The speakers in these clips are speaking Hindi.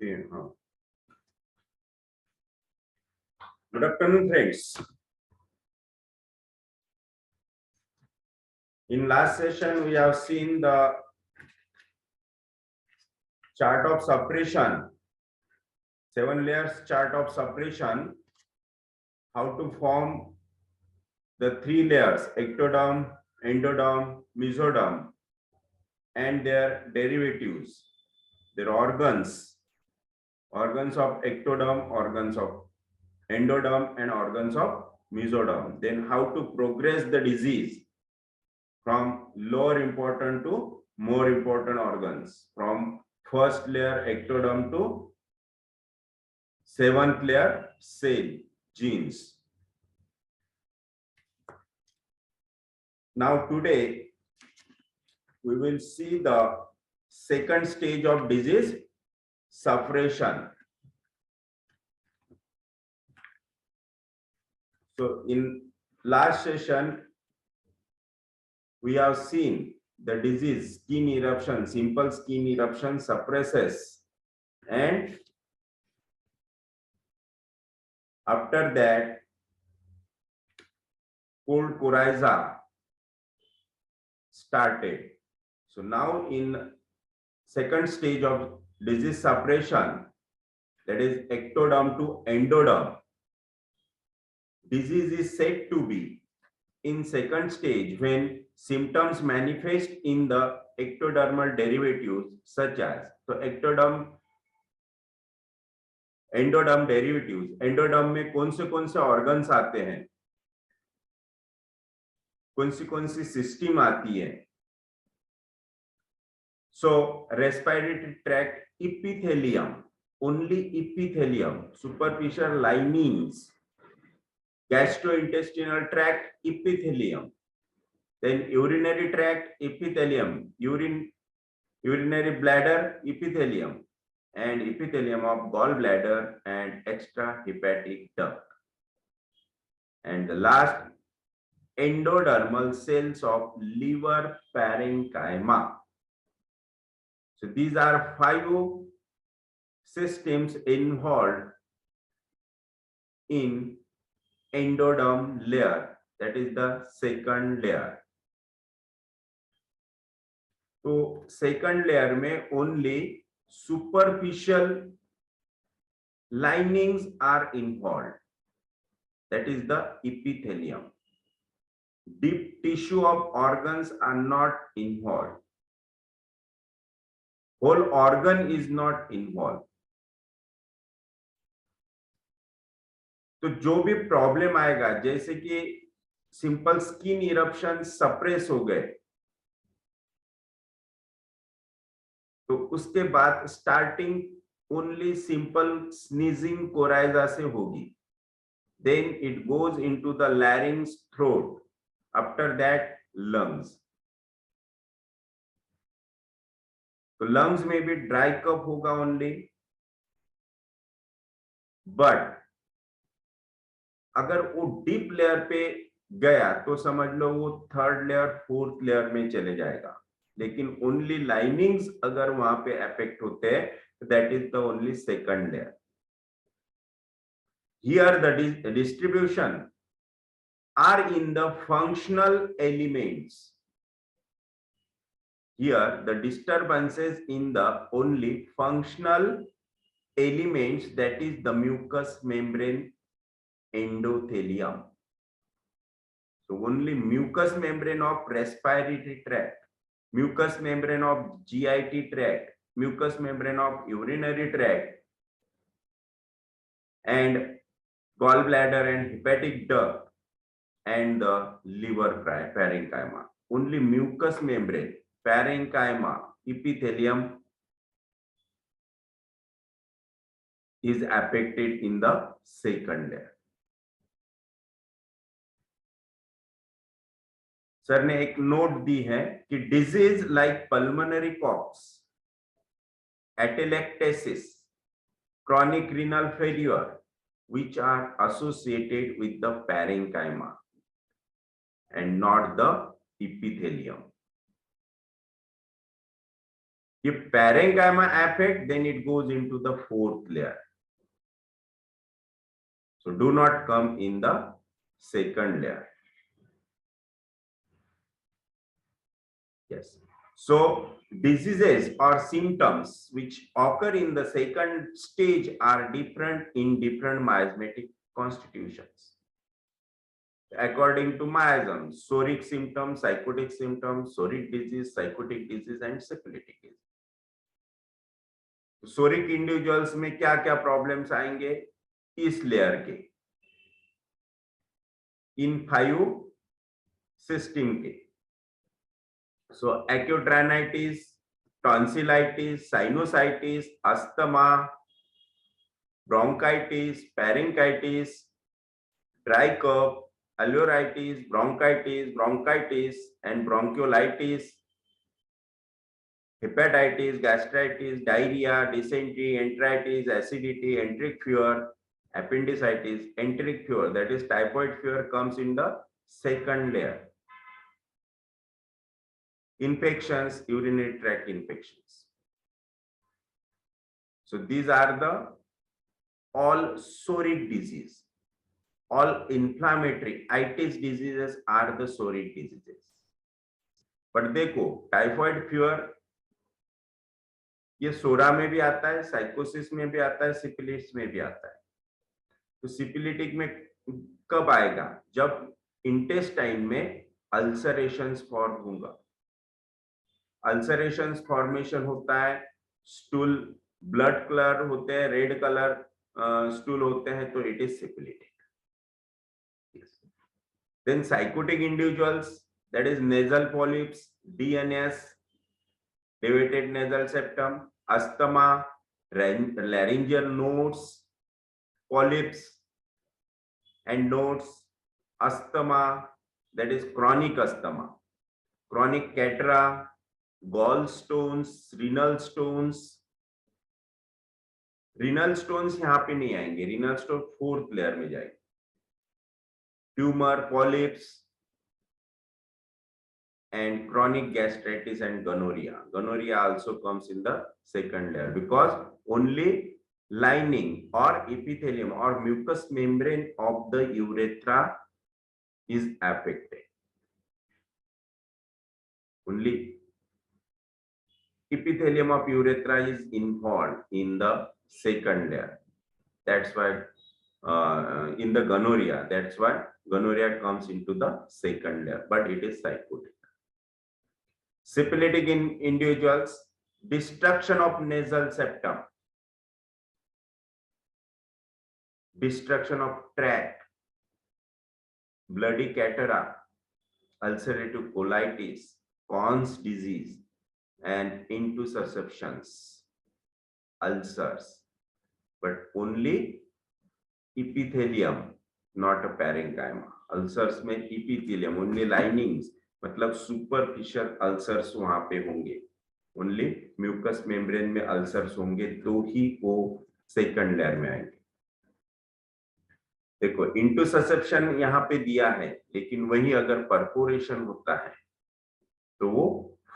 Good afternoon, friends. In last session, we have seen the chart of suppression, 7 layers chart of suppression, how to form the 3 layers, ectoderm, endoderm, mesoderm, and their derivatives, their organs of ectoderm, organs of endoderm, and organs of mesoderm. Then how to progress the disease from lower important to more important organs, from first layer ectoderm to 7th layer cell genes. Now today we will see the second stage of disease, suppression. So in last session we have seen the disease, skin eruption, simple skin eruption suppresses, and after that cold coryza started. So now in second stage of disease suppression, that is ectoderm to endoderm, disease is said to be in second stage when symptoms manifest in the ectodermal derivatives such as, so ectoderm endoderm derivatives, endoderm में कौन से ऑर्गन्स आते हैं, कौन सी सिस्टम आती है. So respiratory tract, epithelium, only epithelium, superficial linings, gastrointestinal tract, epithelium, then urinary tract, epithelium, urinary bladder, epithelium, and epithelium of gallbladder and extrahepatic duct, and the last endodermal cells of liver parenchyma. So these are 5 systems involved in endoderm layer, that is the second layer. तो second layer में only superficial linings are involved, that is the epithelium. Deep tissue of organs are not involved, whole organ is not involved. तो जो भी प्रॉब्लम आएगा, जैसे कि सिंपल स्किन इरप्शन सप्रेस हो गए, तो उसके बाद starting only simple sneezing coryza से होगी, then it goes into the larynx, throat, after that lungs. तो लंग्स में भी ड्राई कफ होगा ओनली, बट अगर वो डीप लेयर पे गया तो समझ लो वो थर्ड लेयर, फोर्थ लेयर में चले जाएगा, लेकिन ओनली लाइनिंग्स अगर वहां पे अफेक्ट होते हैं, that is the only second layer. Here the distribution are in the functional elements. Here the disturbances in the only functional elements, that is the mucous membrane, endothelium. So only mucous membrane of respiratory tract, mucous membrane of GIT tract, mucous membrane of urinary tract, and gallbladder and hepatic duct, and the liver parenchyma. Only mucous membrane, parenchyma, epithelium is affected in the second layer. Sir ने एक नोट दी है कि disease like pulmonary Koch's, atelectasis, chronic renal failure, which are associated with the parenchyma and not the epithelium. If parenchyma affect, then it goes into the fourth layer. So do not come in the second layer. Yes. So diseases or symptoms which occur in the second stage are different in different miasmatic constitutions. According to miasm, psoric symptoms, psychotic symptoms, psoric disease, psychotic disease, and syphilitic disease. सोरिक individuals में क्या क्या प्रॉब्लम्स आएंगे इस लेयर के, इन 5 सिस्टम के. So acute rhinitis, tonsillitis, sinusitis, asthma, bronchitis, pharyngitis, dry cough, alveolitis, bronchitis, and bronchiolitis, hepatitis, gastritis, diarrhea, dysentery, enteritis, acidity, enteric fever, appendicitis. Enteric fever, that is typhoid fever, comes in the second layer. Infections, urinary tract infections. So these are the all psoric disease. All inflammatory itis diseases are the psoric diseases. But देखो टाइफॉइड फीवर ये सोरा में भी आता है, साइकोसिस में भी आता है, सिफिलिस में भी आता है. तो सिफिलिटिक में कब आएगा? जब इंटेस्टाइन में अल्सरेशंस फॉर्म होगा. अल्सरेशंस फॉर्मेशन होता है, स्टूल ब्लड कलर होते हैं, रेड कलर स्टूल होते हैं, तो it is syphilitic. Then psychotic individuals, that is nasal polyps, DNS, deviated nasal septum, asthma, laryngeal nodes, polyps and nodes, asthma, that is chronic asthma, chronic catarrha, gallstones, renal stones. renal stones यहाँ पे नहीं आएंगे, renal stone फोर्थ लेयर में जाएंगे. Tumor, polyps, and chronic gastritis and gonorrhea. Gonorrhea also comes in the second layer because only lining or epithelium or mucous membrane of the urethra is affected. Only epithelium of urethra is involved in the second layer. That's why in the gonorrhea, that's why gonorrhea comes into the second layer, but it is psychotic. Syphilitic in individuals, destruction of nasal septum, destruction of tract, bloody catarrh, ulcerative colitis, Crohn's disease, and intussusceptions, ulcers, but only epithelium, not a parenchyma. Ulcers में epithelium, only linings, मतलब सुपरफिशियल अल्सर्स वहां पे होंगे. ओनली म्यूकस मेम्ब्रेन में अल्सर्स होंगे तो ही वो सेकंड लेयर में आएंगे. देखो इंटुससेप्शन यहाँ पे दिया है, लेकिन वही अगर परफोरेशन होता है तो वो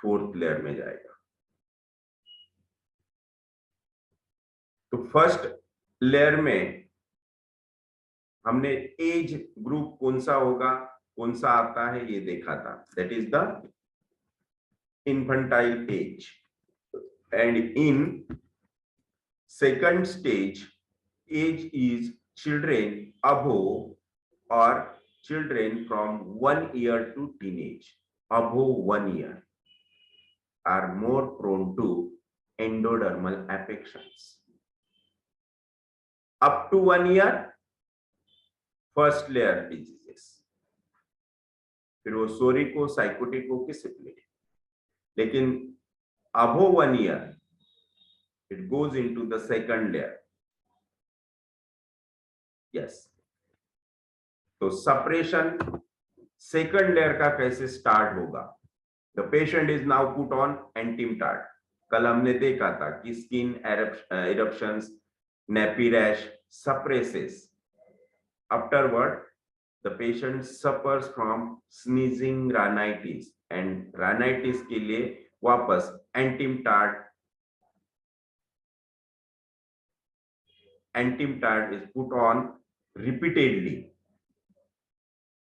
फोर्थ लेयर में जाएगा. तो फर्स्ट लेयर में हमने एज ग्रुप कौन सा होगा, कौन सा आता है ये देखा था. That is the infantile age, and in second stage age is children above or children from 1 year to teenage. Above 1 year are more prone to endodermal affections. Up to 1 year first layer diseases, फिर वो सोरिक हो, साइकोटिक हो कि सिफिलिटिक. लेकिन above 1 year it goes into the second layer. Yes. तो सप्रेशन सेकंड लेयर का कैसे स्टार्ट होगा? The patient is now put on एंटीमटाड. कल हमने देखा था कि skin eruptions, nappy rash suppresses. Afterward the patient suffers from sneezing rhinitis, and rhinitis के लिए वापस एंटीमटाड antimatide is put on repeatedly.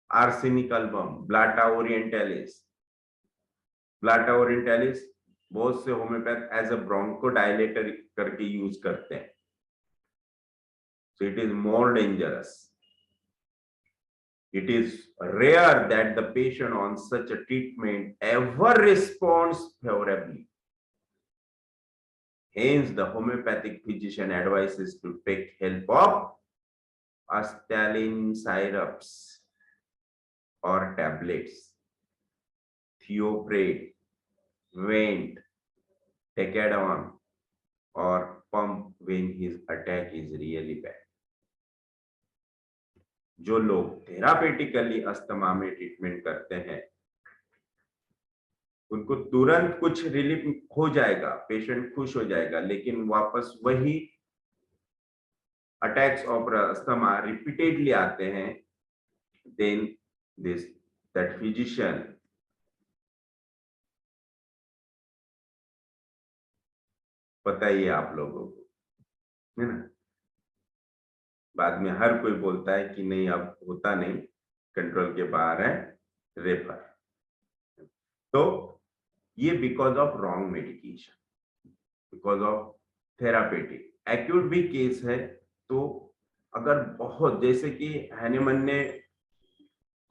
Arsenic album, Blata orientalis. Blata orientalis बहुत से होम्योपैथ एज अ ब्रोंकोडायलेटर करके यूज करते हैं. So it is more dangerous. It is rare that the patient on such a treatment ever responds favorably. Hence, the homeopathic physician advises to take help of Asthalin syrups or tablets, Theoprate, Vent, Decadon, or pump when his attack is really bad. जो लोग थेरापेटिकली अस्थमा में ट्रीटमेंट करते हैं उनको तुरंत कुछ रिलीफ हो जाएगा, पेशेंट खुश हो जाएगा, लेकिन वापस वही अटैक्स ऑफ अस्थमा रिपीटेडली आते हैं. देन दैट फिजिशियन पता ही है आप लोगों को, है ना, बाद में हर कोई बोलता है कि नहीं अब होता नहीं, कंट्रोल के बाहर है, रेफर. तो ये because of wrong medication, because of therapeutic. Acute भी केस है तो अगर बहुत, जैसे कि हैनेमन ने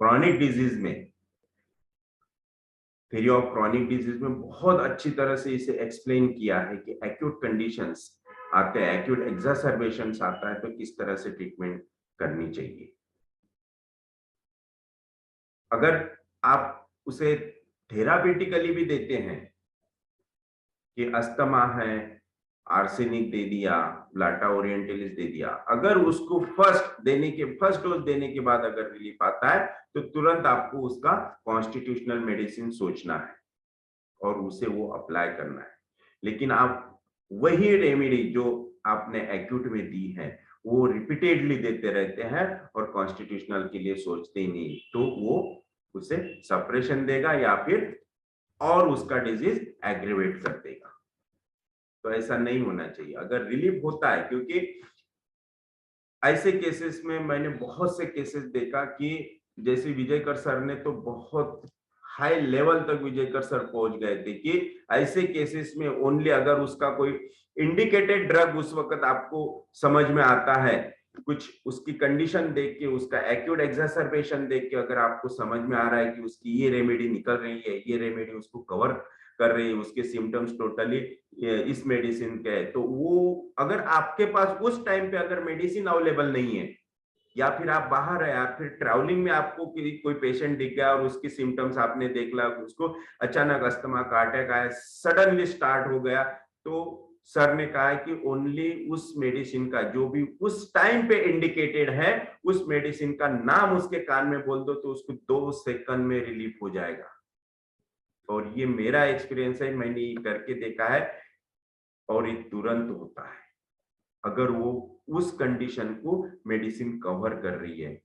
क्रॉनिक डिजीज में, थ्योरी ऑफ क्रॉनिक डिजीज में बहुत अच्छी तरह से इसे एक्सप्लेन किया है कि एक्यूट कंडीशंस आते हैं, एक्यूट एक्सासर्बेशंस आता है तो किस तरह से ट्रीटमेंट करनी चाहिए. अगर आप उसे थेरापेटिकली भी देते हैं कि अस्थमा है, आर्सेनिक दे दिया, ब्लाटा ओरिएंटलिस दे दिया, अगर उसको फर्स्ट डोज देने के बाद अगर रिलीफ आता है तो तुरंत आपको उसका कॉन्स्टिट्यूशनल मेडिसिन सोचना है और उसे वो अप्लाई करना है. लेकिन आप वही रेमेडी जो आपने एक्यूट में दी है वो रिपीटेडली देते रहते हैं और कॉन्स्टिट्यूशनल के लिए सोचते ही नहीं, तो वो उसे सप्रेशन देगा या फिर और उसका डिजीज एग्रीवेट कर देगा. तो ऐसा नहीं होना चाहिए. अगर रिलीफ होता है, क्योंकि ऐसे केसेस में मैंने बहुत से केसेस देखा कि जैसे विजयकर सर ने तो बहुत हाई लेवल तक विजयकर सर पहुंच गए थे कि ऐसे केसेस में ओनली अगर उसका कोई इंडिकेटेड ड्रग उस वक्त आपको समझ में आता है, कुछ उसकी कंडीशन देख के, उसका एक्यूट एक्सासर्बेशन देख के अगर आपको समझ में आ रहा है कि उसकी ये रेमेडी निकल रही है, ये रेमेडी उसको कवर कर रही है, उसके सिम्टम्स टोटली इस मेडिसिन के है, तो वो अगर आपके पास उस टाइम पे अगर मेडिसिन अवेलेबल नहीं है या फिर आप बाहर है या फिर ट्रैवलिंग में आपको कोई पेशेंट दिख गया और उसकी सिम्टम्स आपने देख लिया, उसको अचानक अस्थमा का अटैक आया, सडनली स्टार्ट हो गया, तो सर ने कहा है कि ओनली उस मेडिसिन का जो भी उस टाइम पे इंडिकेटेड है उस मेडिसिन का नाम उसके कान में बोल दो तो उसको 2 सेकंड में रिलीफ हो जाएगा. और ये मेरा एक्सपीरियंस है, मैंने ये करके देखा है और ये तुरंत होता है अगर वो उस कंडीशन को मेडिसिन कवर कर रही है,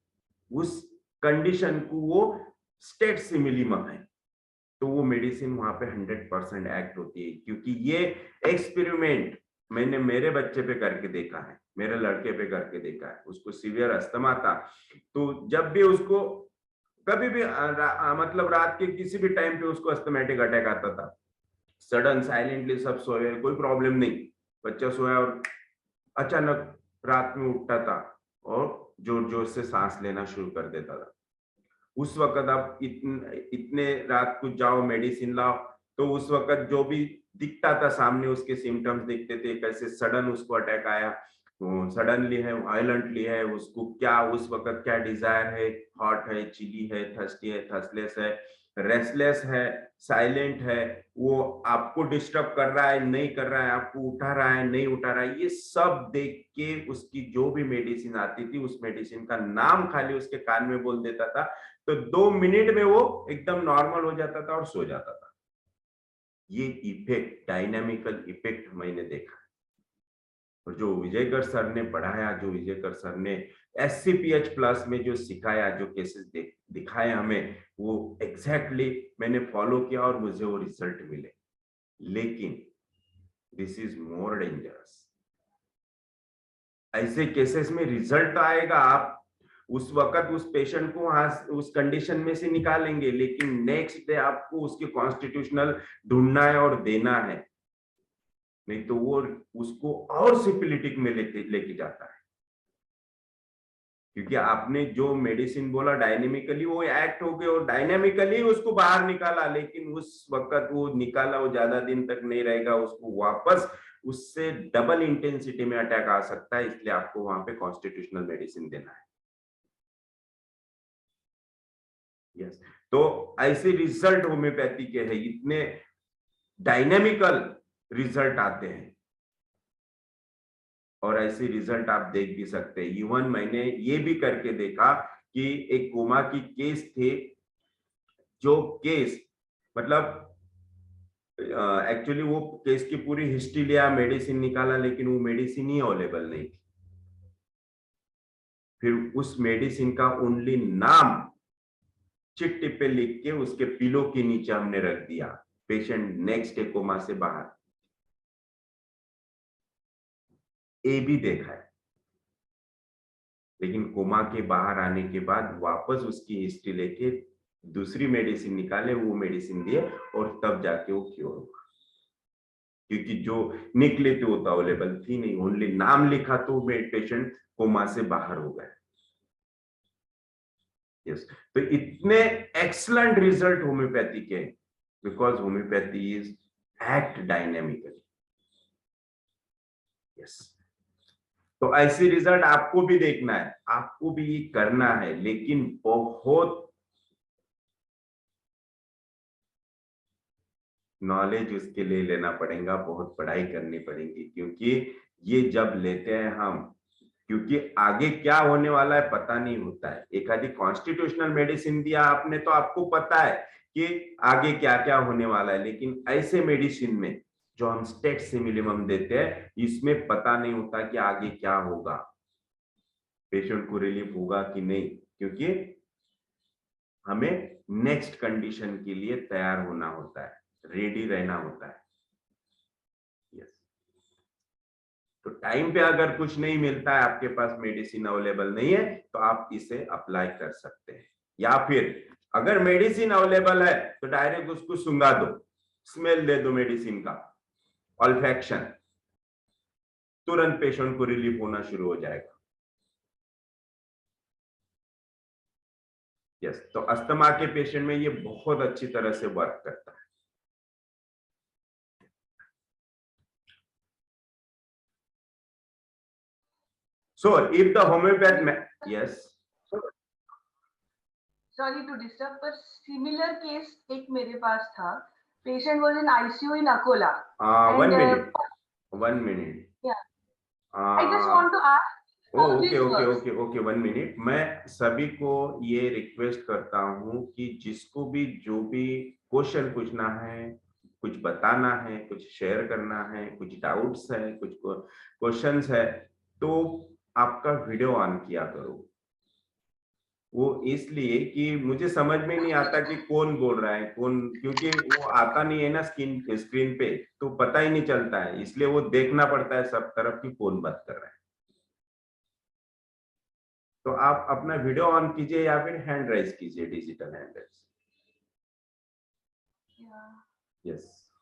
उस कंडीशन को वो स्टेट सिमिलिमम है, तो वो मेडिसिन वहां पे 100% एक्ट होती है. क्योंकि ये एक्सपेरिमेंट मैंने मेरे बच्चे पे करके देखा है, मेरे लड़के पे करके देखा है. उसको सीवियर अस्थमा था, तो जब भी उसको कभी भी मतलब रात के किसी भी टाइम पे उसको अस्थमेटिक अटैक आता था, सडन साइलेंटली सब सोए, कोई प्रॉब्लम नहीं, बच्चा सोया और अचानक रात में उठता था और जोर जोर से सांस लेना शुरू कर देता था. उस वक्त आप इतने रात को जाओ मेडिसिन लाओ, तो उस वक्त जो भी दिखता था सामने उसके सिम्टम्स दिखते थे, कैसे सडन उसको अटैक आया, सडनली है, वायलेंटली है, उसको क्या उस वक्त क्या डिजायर है, हॉट है, चिली है, थर्स्टी है, थर्स्टलेस है, रेस्टलेस है, साइलेंट है, वो आपको डिस्टर्ब कर रहा है, नहीं कर रहा है, आपको उठा रहा है, नहीं उठा रहा है, ये सब देख के उसकी जो भी मेडिसिन आती थी उस मेडिसिन का नाम खाली उसके कान में बोल देता था, तो 2 मिनट में वो एकदम नॉर्मल हो जाता था और सो जाता था. ये इफेक्ट, डायनामिकल इफेक्ट मैंने देखा. और जो विजयकर सर ने पढ़ाया, जो विजयकर सर ने SCPH प्लस में जो सिखाया, जो केसेस दिखाए हमें, वो एग्जैक्टली मैंने फॉलो किया और मुझे वो रिजल्ट मिले. लेकिन दिस इज मोर डेंजरस. ऐसे केसेस में रिजल्ट आएगा, आप उस वक्त उस पेशेंट को वहां उस कंडीशन में से निकालेंगे, लेकिन नेक्स्ट डे आपको उसके कॉन्स्टिट्यूशनल ढूंढना है और देना है, नहीं तो वो उसको और सिफिलिटिक में लेके जाता है। क्योंकि आपने जो मेडिसिन बोला डायनेमिकली वो एक्ट हो गए और डायनेमिकली उसको बाहर निकाला, लेकिन उस वक्त वो निकाला वो ज्यादा दिन तक नहीं रहेगा, उसको वापस उससे डबल इंटेंसिटी में अटैक आ सकता है, इसलिए आपको वहां पे कॉन्स्टिट्यूशनल मेडिसिन देना है। यस, तो ऐसे रिजल्ट होम्योपैथी के हैं, इतने डायनेमिकल रिजल्ट आते हैं और ऐसे रिजल्ट आप देख भी सकते हैं। इवन मैंने ये भी करके देखा कि एक कोमा की केस थे, जो केस मतलब एक्चुअली वो केस की पूरी हिस्ट्री लिया, मेडिसिन निकाला, लेकिन वो मेडिसिन ही अवेलेबल नहीं थी। फिर उस मेडिसिन का ओनली नाम चिट्ठी पे लिख के उसके पिलो के नीचे हमने रख दिया, पेशेंट नेक्स्ट डे कोमा से बाहर। ये भी देखा है, लेकिन कोमा के बाहर आने के बाद वापस उसकी हिस्ट्री लेके दूसरी मेडिसिन निकाले, वो मेडिसिन दिए और तब जाके वो क्योर हुआ। क्योंकि जो निकले थे वो तो अवेलेबल थी नहीं, ओनली नाम लिखा तो पेशेंट कोमा से बाहर हो गए। यस, तो इतने एक्सलेंट रिजल्ट होम्योपैथी के, because homeopathy is act dynamically. Yes, तो ऐसे रिजल्ट आपको भी देखना है, आपको भी करना है, लेकिन बहुत नॉलेज उसके लिए लेना पड़ेगा, बहुत पढ़ाई करनी पड़ेगी, क्योंकि ये जब लेते हैं हम, क्योंकि आगे क्या होने वाला है पता नहीं होता है। एक आधी कॉन्स्टिट्यूशनल मेडिसिन दिया आपने तो आपको पता है कि आगे क्या क्या होने वाला है, लेकिन ऐसे मेडिसिन में जो हम स्टेट सिमिलिमम देते हैं, इसमें पता नहीं होता कि आगे क्या होगा, पेशेंट को रिलीफ होगा कि नहीं, क्योंकि हमें नेक्स्ट कंडीशन के लिए तैयार होना होता है, रेडी रहना होता है। यस, तो टाइम पे अगर कुछ नहीं मिलता है, आपके पास मेडिसिन अवेलेबल नहीं है, तो आप इसे अप्लाई कर सकते हैं। या फिर अगर मेडिसिन अवेलेबल है तो डायरेक्ट उसको सुंगा दो, स्मेल दे दो मेडिसिन का, ऑल्फैक्शन, तुरंत पेशेंट को रिलीफ होना शुरू हो जाएगा। यस, तो अस्थमा के पेशेंट में ये बहुत अच्छी तरह से वर्क करता है। So if the homeopath, yes, sorry to disturb, पर सिमिलर केस एक मेरे पास था। Patient was in ICU in Akola and 1 minute. I just want to ask how okay this okay works. Okay okay 1 minute। मैं सभी को ये रिक्वेस्ट करता हूँ कि जिसको भी जो भी क्वेश्चन पूछना है, कुछ बताना है, कुछ शेयर करना है, कुछ डाउट्स है, कुछ क्वेश्चंस है, तो आपका वीडियो ऑन किया करो। वो इसलिए कि मुझे समझ में नहीं आता कि कौन बोल रहा है कौन, क्योंकि वो आता नहीं है ना स्क्रीन पे, तो पता ही नहीं चलता है, इसलिए वो देखना पड़ता है सब तरफ कि कौन बात कर रहा है। तो आप अपना वीडियो ऑन कीजिए या फिर हैंड राइज कीजिए, डिजिटल हैंड राइज। यस,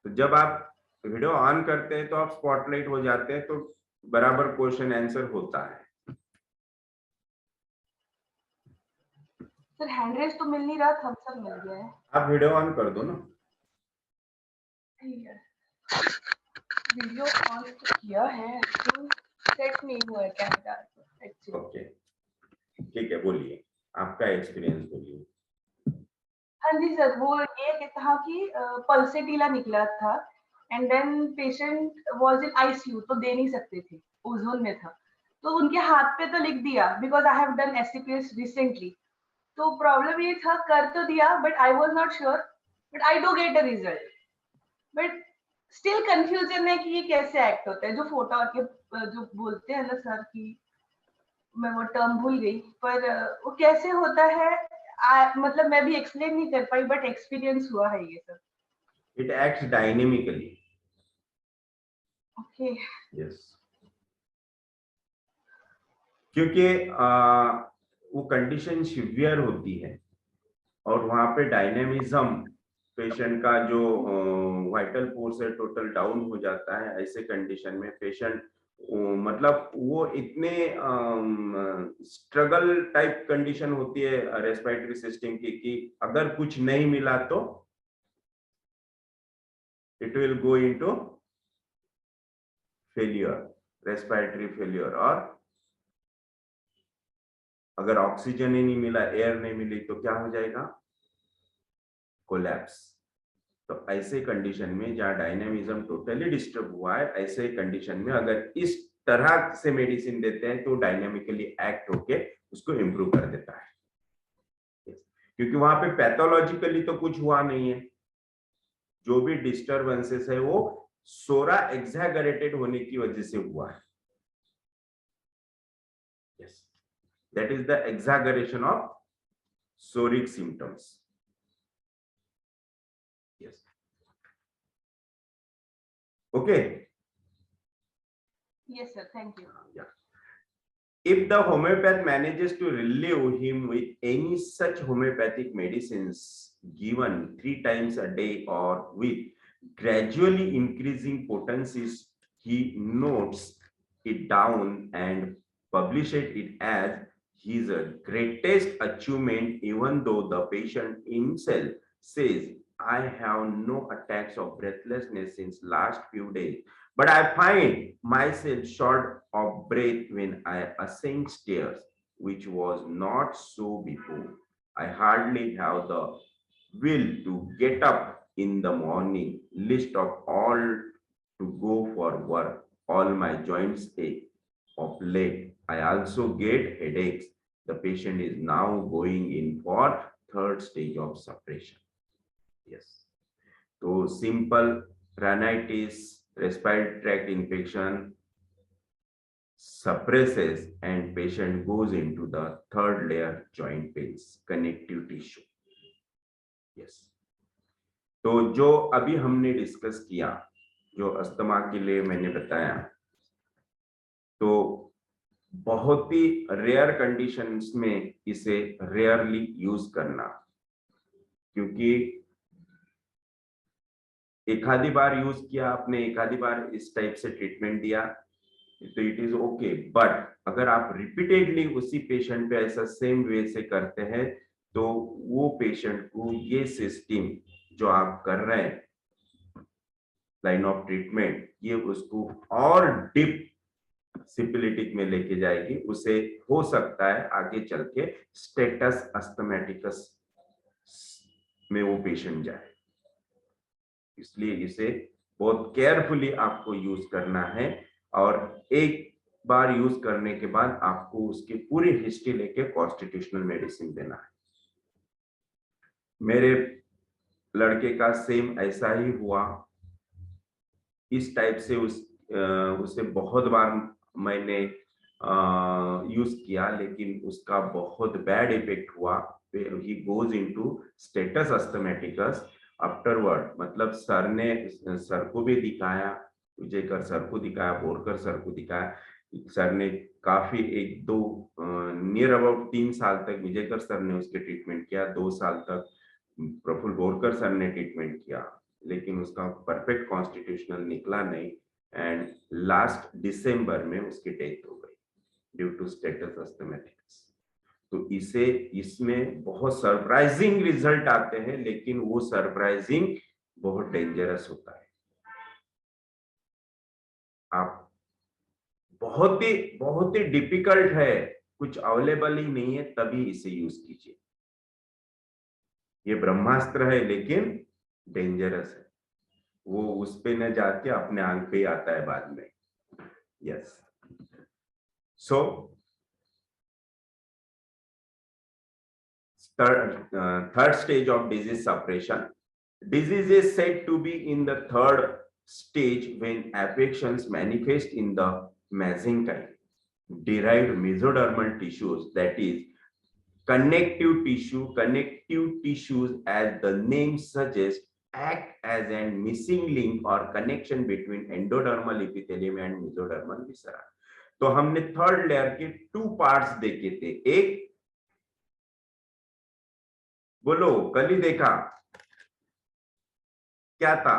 तो जब आप वीडियो ऑन करते हैं तो आप स्पॉटलाइट हो जाते हैं, तो बराबर क्वेश्चन आंसर होता है। सर हैंड रेस तो मिल नहीं रहा, थम्स अप मिल गया है। आप वीडियो ऑन कर दो ना। ठीक है, वीडियो ऑन किया है तो सेट नहीं हुआ है कैमरा एक्चुअली। ओके, ठीक है, बोलिए, आपका एक्सपीरियंस बोलिए। हाँ जी सर, वो ये था कि पल्सेटिला निकला था and then patient was in ICU, तो दे नहीं सकते थे, ओजोन में था, तो उनके हाथ पे तो लिख दिया because I have done SCPS recently. तो प्रॉब्लम ये था, कर तो दिया but I was not sure, but I do get a result, but still confusion है कि ये कैसे एक्ट होता है। जो फोटो के जो बोलते हैं ना सर की, मैं वो टर्म भूल गई, पर वो कैसे होता है मतलब मैं भी एक्सप्लेन नहीं कर पाई, बट एक्सपीरियंस हुआ है ये सब। It acts dynamically, Okay. Yes, क्योंकि वो कंडीशन सिवियर होती है और वहां पे डायनेमिज्म, पेशेंट का जो वाइटल फोर्स है टोटल डाउन हो जाता है। ऐसे कंडीशन में पेशेंट मतलब वो इतने स्ट्रगल टाइप कंडीशन होती है रेस्पिरेटरी सिस्टम की कि अगर कुछ नहीं मिला तो it will go into failure, respiratory failure. और अगर ऑक्सीजन ही नहीं मिला, एयर नहीं मिली तो क्या हो जाएगा? कोलैप्स। तो ऐसे कंडीशन में जहां डायनेमिज्म टोटली डिस्टर्ब हुआ है, ऐसे कंडीशन में अगर इस तरह से मेडिसिन देते हैं तो डायनेमिकली एक्ट होके उसको इंप्रूव कर देता है। क्योंकि वहां पे पैथोलॉजिकली तो कुछ हुआ नहीं है, जो भी डिस्टर्बेंसेस है वो सोरा एक्सैगरेटेड होने की वजह से हुआ है। Yes, that is the exaggeration of psoric symptoms. Yes, okay. Yes, sir. Thank you. Yeah. If the homeopath manages to relieve him with any such homeopathic medicines given 3 times a day or with gradually increasing potencies, he notes it down and publishes it as his greatest achievement, even though the patient himself says, I have no attacks of breathlessness since last few days, but I find myself short of breath when I ascend stairs, which was not so before. I hardly have the will to get up in the morning, least of all to go for work. All my joints ache. Of late, I also get headaches. The patient is now going in for third stage of suppression. Yes. So simple rhinitis, respiratory tract infection suppresses and patient goes into the third layer joint pains, connective tissue. Yes. तो जो अभी हमने डिस्कस किया, जो अस्थमा के लिए मैंने बताया, तो बहुत ही रेयर कंडीशंस में इसे रेयरली यूज करना, क्योंकि एक आधी बार यूज किया आपने, एक आधी बार इस टाइप से ट्रीटमेंट दिया तो इट इज ओके, बट अगर आप रिपीटेडली उसी पेशेंट पे ऐसा सेम वे से करते हैं तो वो पेशेंट को ये सिस्टम जो आप कर रहे हैं लाइन ऑफ ट्रीटमेंट, ये उसको और डीप सिपिलिटिक में लेके जाएगी। उसे हो सकता है आगे चल के स्टेटस अस्थमैटिकस में वो पेशेंट जाए। इसलिए इसे बहुत केयरफुली आपको यूज करना है और एक बार यूज करने के बाद आपको उसकी पूरी हिस्ट्री लेके कॉन्स्टिट्यूशनल मेडिसिन देना है। मेरे लड़के का सेम ऐसा ही हुआ, इस टाइप से उसे बहुत बार मैंने यूज किया, लेकिन उसका बहुत बैड इफेक्ट हुआ। He goes into status asthmaticus afterward. मतलब सर को भी दिखाया, विजयकर सर को दिखाया, बोरकर सर को दिखाया। सर ने काफी एक दो नियर अबाउट 3 साल तक विजयकर सर ने उसके ट्रीटमेंट किया, 2 साल तक प्रफुल्ल बोरकर सर ने ट्रीटमेंट किया, लेकिन उसका परफेक्ट कॉन्स्टिट्यूशनल निकला नहीं एंड लास्ट दिसंबर में उसकी डेथ हो गई ड्यू टू स्टेटस अस्थमैटिकस। तो इसमें बहुत सरप्राइजिंग रिजल्ट आते हैं, लेकिन वो सरप्राइजिंग बहुत डेंजरस होता है। आप बहुत ही डिफिकल्ट है, कुछ अवेलेबल ही नहीं है, तभी इसे यूज कीजिए। ये ब्रह्मास्त्र है लेकिन डेंजरस है, वो उस पे न जाके अपने आंख पे ही आता है बाद में। Yes, so third stage of disease suppression. Disease is said to be in the third stage when affections manifest in the mesenchyme derived mesodermal tissues, that is connective tissues, as the name suggests, act as a missing link or connection between endodermal epithelium and mesodermal viscera. तो हमने थर्ड लेयर के 2 पार्ट्स देखे थे. एक बोलो कल ही देखा क्या था?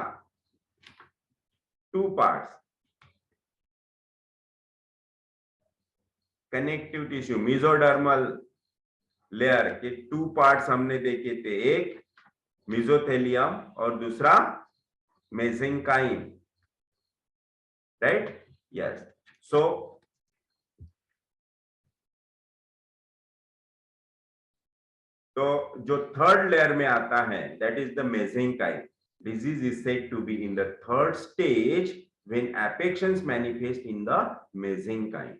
2 parts. Connective tissue mesodermal layer के 2 पार्ट्स हमने देखे थे. एक मेसोथेलियम और दूसरा मेसेंकाइम. राइट? यस. सो तो जो थर्ड लेयर में आता है that is the mesenchyme. Disease is said to be in the third stage when affections manifest in the mesenchyme.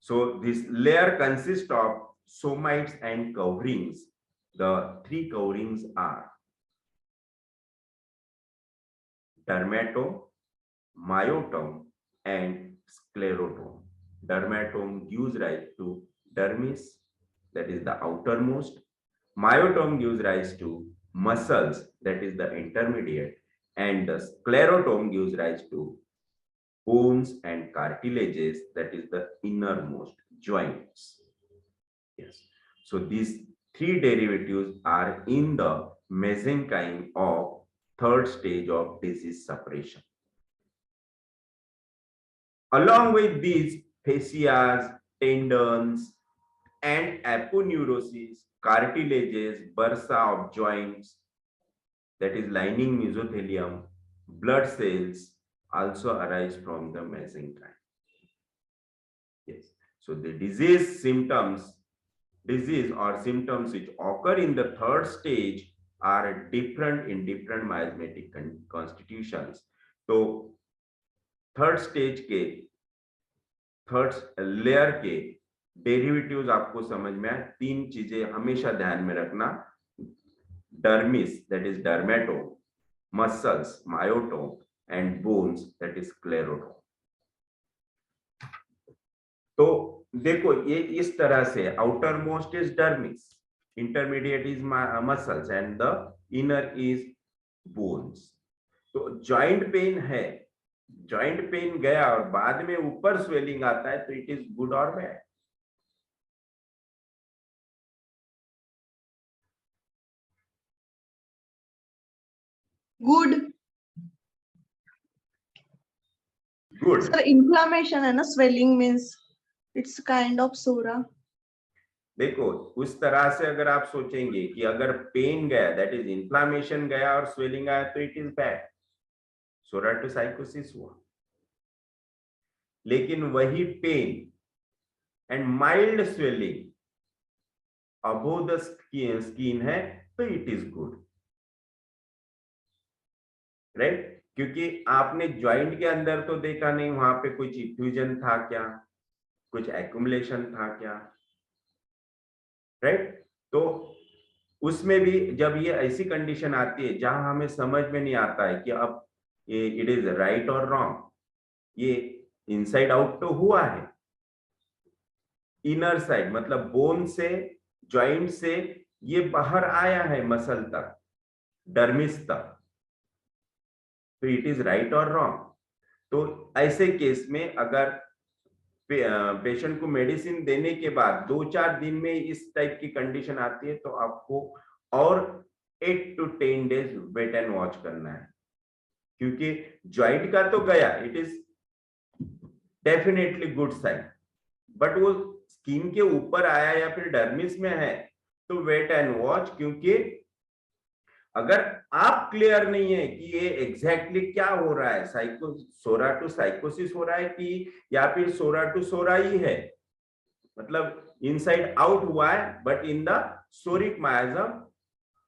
So this layer consists of somites and coverings. The 3 coverings are dermatome, myotome, and sclerotome. Dermatome gives rise to dermis, that is the outermost. Myotome gives rise to muscles, that is the intermediate, and the sclerotome gives rise to bones and cartilages, that is the innermost joints. Yes. So these 3 derivatives are in the mesenchyme of third stage of disease suppression. Along with these fascias, tendons, and aponeurosis, cartilages, bursa of joints, that is lining mesothelium, blood cells also arise from the mesenchyme. Yes. So the disease or symptoms which occur in the third stage are different in different miasmatic constitutions. तो थर्ड स्टेज के थर्ड लेयर के डेरिवेटिव्स आपको समझ में आए. 3 चीजें हमेशा ध्यान में रखना. Dermis, that is dermatome, muscles, myotome, and bones, that is sclerotome. तो देखो ये इस तरह से outer most is dermis, intermediate is muscles, and the inner is bones. तो जॉइंट पेन है, जॉइंट पेन गया और बाद में ऊपर स्वेलिंग आता है तो इट इज गुड और bad? Good. Good. Sir inflammation है ना, swelling means it's kind of psora. देखो उस तरह से अगर आप सोचेंगे कि अगर पेन गया, दैट इज इन्फ्लामेशन गया और स्वेलिंग आया तो इट इज बैड, सोराटोसाइकोसिस हुआ. लेकिन वही pain and mild swelling above the skin है तो इट इज गुड. राइट? क्योंकि आपने जॉइंट के अंदर तो देखा नहीं वहां पे कुछ इफ्यूजन था क्या, कुछ एक्युमुलेशन था क्या. राइट? तो उसमें भी जब ये ऐसी कंडीशन आती है जहां हमें समझ में नहीं आता है कि अब ये इट इज राइट और रॉन्ग, ये इनसाइड आउट तो हुआ है, इनर साइड मतलब बोन से, जॉइंट से ये बाहर आया है मसल तक, डर्मिस तक, तो इट इज राइट और रॉन्ग. तो ऐसे केस में अगर पेशेंट को मेडिसिन देने के बाद 2-4 दिन में इस टाइप की कंडीशन आती है तो आपको और 8 to 10 days wait and watch करना है. क्योंकि जॉइंट का तो गया, it is definitely good sign, but वो स्किन के ऊपर आया या फिर डर्मिस में है तो वेट एंड वॉच. क्योंकि अगर आप क्लियर नहीं है कि ये एग्जैक्टली क्या हो रहा है, सोरा टू साइकोसिस हो रहा है कि या फिर सोरा टू सोरा ही है, मतलब इनसाइड आउट हुआ है बट इन द सोरिक मायाजम,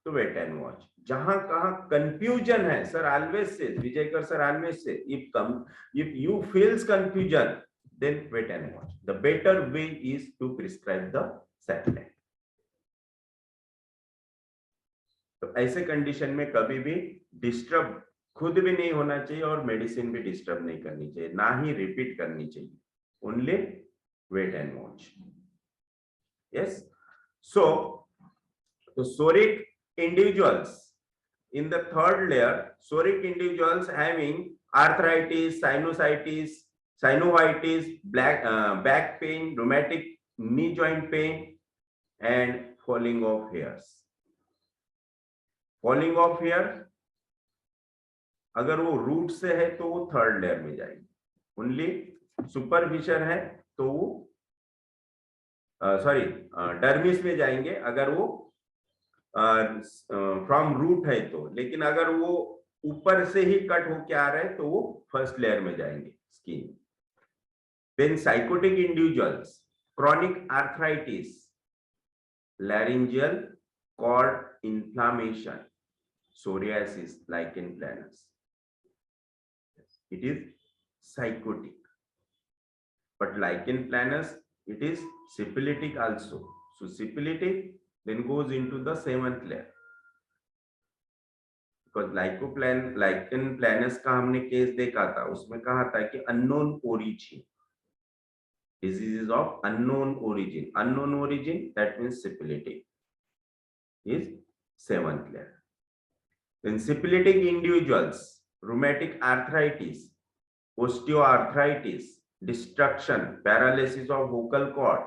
तो वेट एंड वॉच. जहां कहां कंफ्यूजन है, sir always says Vijaykar sir always says if you feels confusion then wait and watch. The better way is to prescribe the settlement. तो ऐसे कंडीशन में कभी भी डिस्टर्ब खुद भी नहीं होना चाहिए और मेडिसिन भी डिस्टर्ब नहीं करनी चाहिए, ना ही रिपीट करनी चाहिए. Only wait and watch. Yes. So the psoric individuals in the third layer, psoric individuals having arthritis, sinusitis, synovitis, back pain, rheumatic knee joint pain, and falling of hairs. Falling of hair अगर वो रूट से है तो वो थर्ड लेयर में जाएगी. ओनली सुपरफिशियल है तो वो सॉरी डर्मिस में जाएंगे अगर वो फ्रॉम रूट है तो. लेकिन अगर वो ऊपर से ही कट होके आ रहे हैं तो वो फर्स्ट लेयर में जाएंगे skin. Then psychotic individuals, chronic arthritis, laryngeal cord inflammation, psoriasis, lichen planus. It is psychotic. But lichen planus, it is syphilitic also. So syphilitic then goes into the seventh layer. Because lichen planus का हमने केस देखा था, उसमें कहा था कि unknown origin. Diseases of unknown origin. Unknown origin, that means syphilitic is seventh layer. Then syphilitic individuals, rheumatic arthritis, osteoarthritis, destruction, paralysis of vocal cord,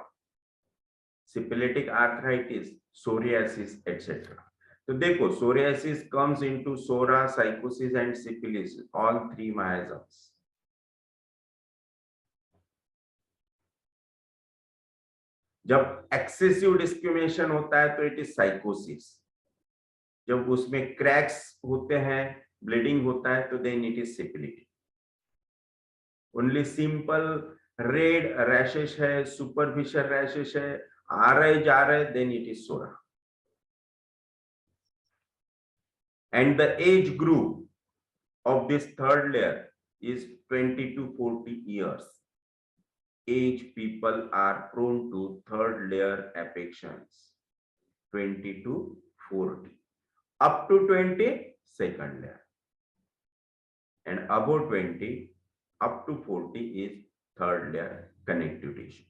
syphilitic arthritis, psoriasis, etc. So देखो, psoriasis comes into psora, psychosis and syphilis, all three miasms. जब एक्सेसिव डिस्क्रिमिनेशन होता है तो इट इज साइकोसिस. जब उसमें क्रैक्स होते हैं, ब्लीडिंग होता है तो then it is syphilitic. Only simple red rashes है, सुपरफिशियल रैशेस है, आ रहे जा रहे, then it is psora. And the age group of this third layer is 20 to 40 years. Age people are prone to third layer affections. 20 to 40. Up to 20, second layer. And above 20, up to 40 is third layer connective tissue.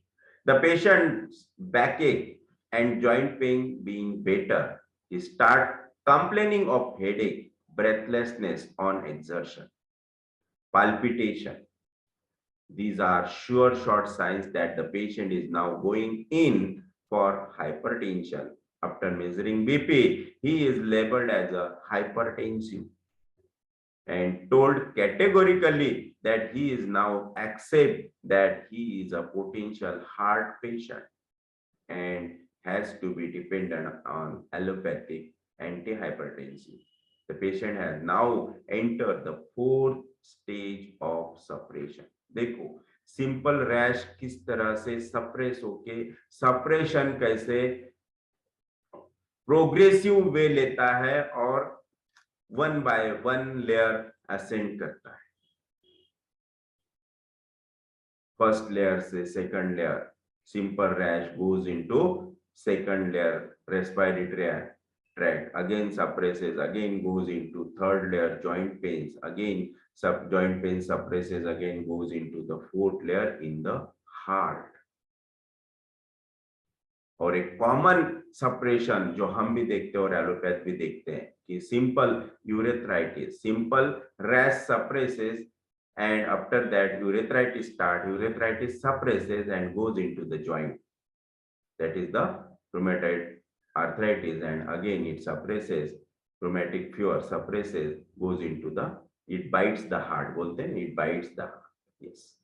The patient's backache and joint pain being better, he start complaining of headache, breathlessness on exertion, palpitation. These are sure short signs that the patient is now going in for hypertension. After measuring BP, he is labeled as a hypertensive and told categorically that he is now accept that he is a potential heart patient and has to be dependent on allopathic antihypertensive. The patient has now entered the fourth stage of suppression. देखो सिंपल रैश किस तरह से सप्रेस होके, सप्रेशन कैसे प्रोग्रेसिव वे लेता है और one by one layer ascend करता है. फर्स्ट लेयर से second layer, simple rash goes into second layer respiratory tract, again suppresses, again goes into third layer joint pains, again joint pain suppresses, again goes into the fourth layer in the heart. और एक कॉमन सप्रेशन जो हम भी देखते हैं और एलोपैथ भी देखते हैं कि simple urethritis, simple rash suppresses and after that urethritis start, urethritis suppresses and goes into the joint, that is the rheumatoid arthritis, and again it suppresses, rheumatic fever suppresses, goes into the, it bites the heart, बोलते हैं it bites the heart. Yes,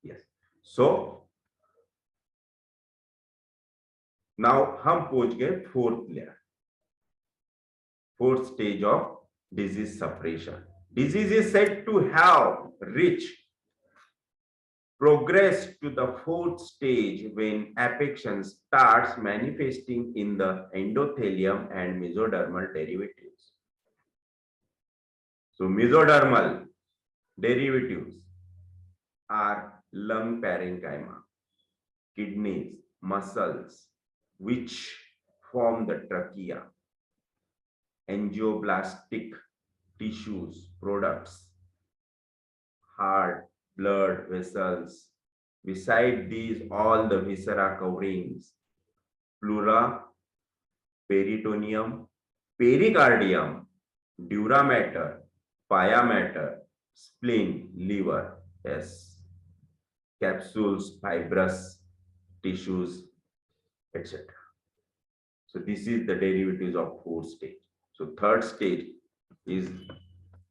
yes. So now हम पहुंच गए fourth layer, fourth stage of disease suppression. Disease is said to have reached progress to the fourth stage when affection starts manifesting in the endothelium and mesodermal derivatives. So mesodermal derivatives are lung parenchyma, kidneys, muscles, which form the trachea, angioblastic tissues, products, heart, blood vessels. Beside these, all the viscera coverings, pleura, peritoneum, pericardium, dura mater, pia mater, spleen, liver, yes, capsules, fibrous tissues, etc. So this is the derivatives of fourth stage. So third stage is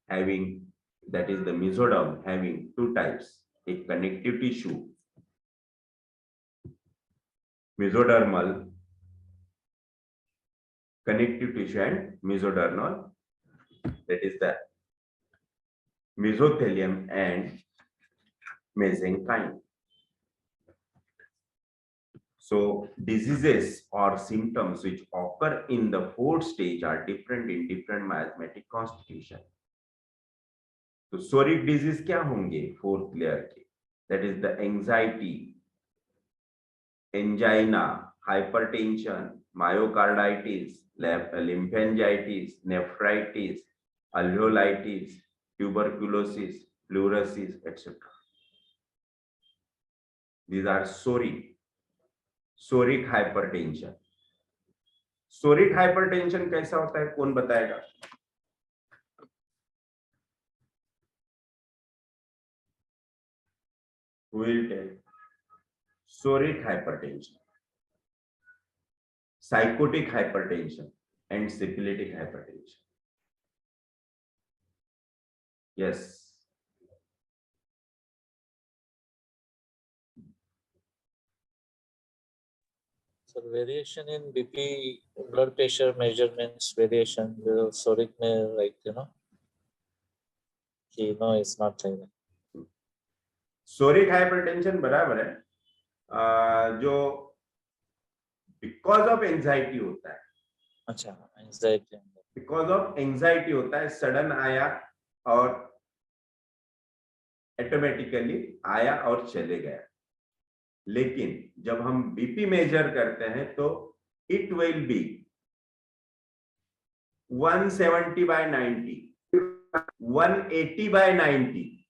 having, that is the mesoderm, having two types, a connective tissue, mesodermal connective tissue, and mesodermal, that is the mesothelium and mesenchyme. So diseases or symptoms which occur in the fourth stage are different in different miasmatic constitution. तो psoriatic disease क्या होंगे fourth layer के? That is the anxiety, angina, hypertension, myocarditis, lymphangitis, nephritis, alveolitis, tuberculosis, pleurosis, etc. These are psoriatic hypertension. Psoriatic hypertension कैसा होता है, कौन बताएगा? Who will tell? Psoriatic hypertension, psychotic hypertension, and syphilitic hypertension. Yes. So variation in BP blood pressure measurements variation. The psoriatic may, like, it's not like that. Psoriatic hypertension बराबर है, जो because of anxiety होता है. अच्छा, anxiety. Because of anxiety होता है, sudden आया और automatically आया और चले गया. लेकिन जब हम बीपी मेजर करते हैं तो it will be 170 by 90, 180 by 90.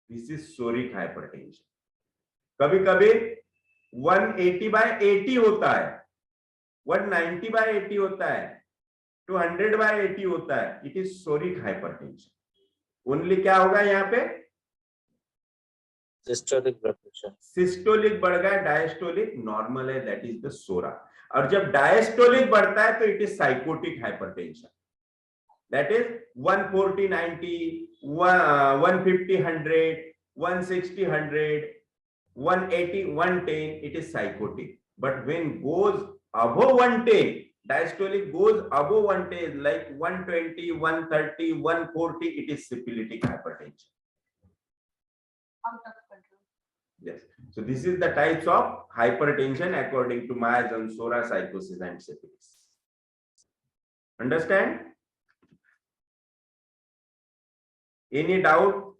This is psoriatic hypertension. कभी कभी 180 by 80 होता है, 190 by 80 होता है, 200 by 80 होता है. It is psoriatic hypertension. Only क्या होगा यहाँ पे? Systolic blood pressure. सिस्टोलिक बढ़ गया, डायस्टोलिक नॉर्मल है, दैट इज द सोरा. और जब डायस्टोलिक बढ़ता है तो it is psychotic hypertension, that is 140 90, 150 100, 160 100, 180 110, it is psychotic. But when goes above 110, diastolic goes above 110, like 120 130 140, it is syphilitic hypertension. Out of control. Yes. So this is the types of hypertension according to Myers and Sora, psychosis and syphilis. Understand? Any doubt?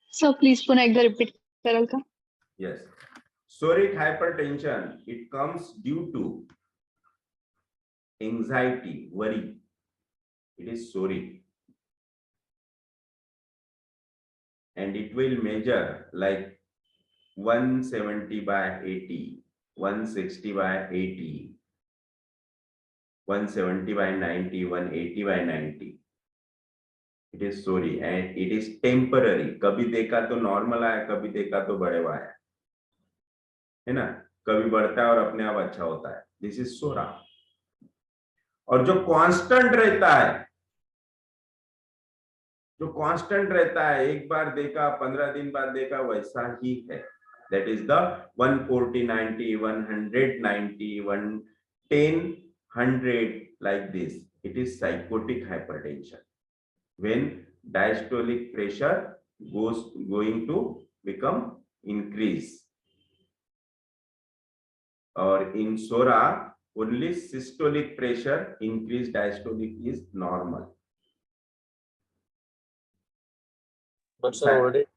So please पुन्हा एकदा repeat कराल का? Yes. Psoriatic hypertension, it comes due to anxiety, worry. It is psoriatic. And it will measure like 170 by 80, 160 by 80, 170 by 90, 180 by 90. It is psoriatic and it is temporary. कभी देखा तो normal आया, कभी देखा तो बढ़े हुआ आया, है ना? कभी बढ़ता है और अपने आप अच्छा होता है. This is सोरा. और जो कांस्टेंट रहता है, जो कांस्टेंट रहता है, एक बार देखा 15 दिन बाद देखा, वैसा ही है. That is the 140 90, 100 90, 110 100, like this. It is psychotic hypertension. When diastolic pressure going to become increase. Or in SORA, only systolic pressure increase, diastolic is normal. But so would it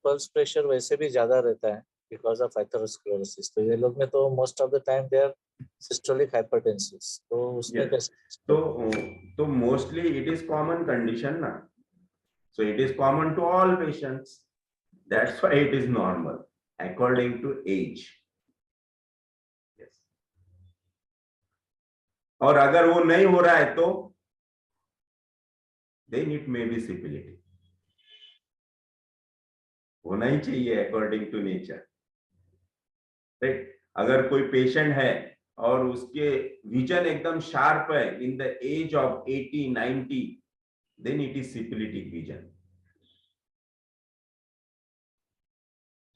pulse pressure वैसे भी ज्यादा रहता है बिकॉज ऑफ एथेरोस्क्लेरोसिस, तो ये लोग में तो most of the time they are systolic hypertensive, तो उसमें Yes. कैसे? तो mostly it is common condition ना, so it is common to all patients, that's why it is normal according to age. Yes. और अगर वो नहीं हो रहा है तो then it may be syphilitic, होना ही चाहिए अकॉर्डिंग टू नेचर, राइट? अगर कोई पेशेंट है और उसके विजन एकदम शार्प है in the age of 80-90, then it is syphilitic vision.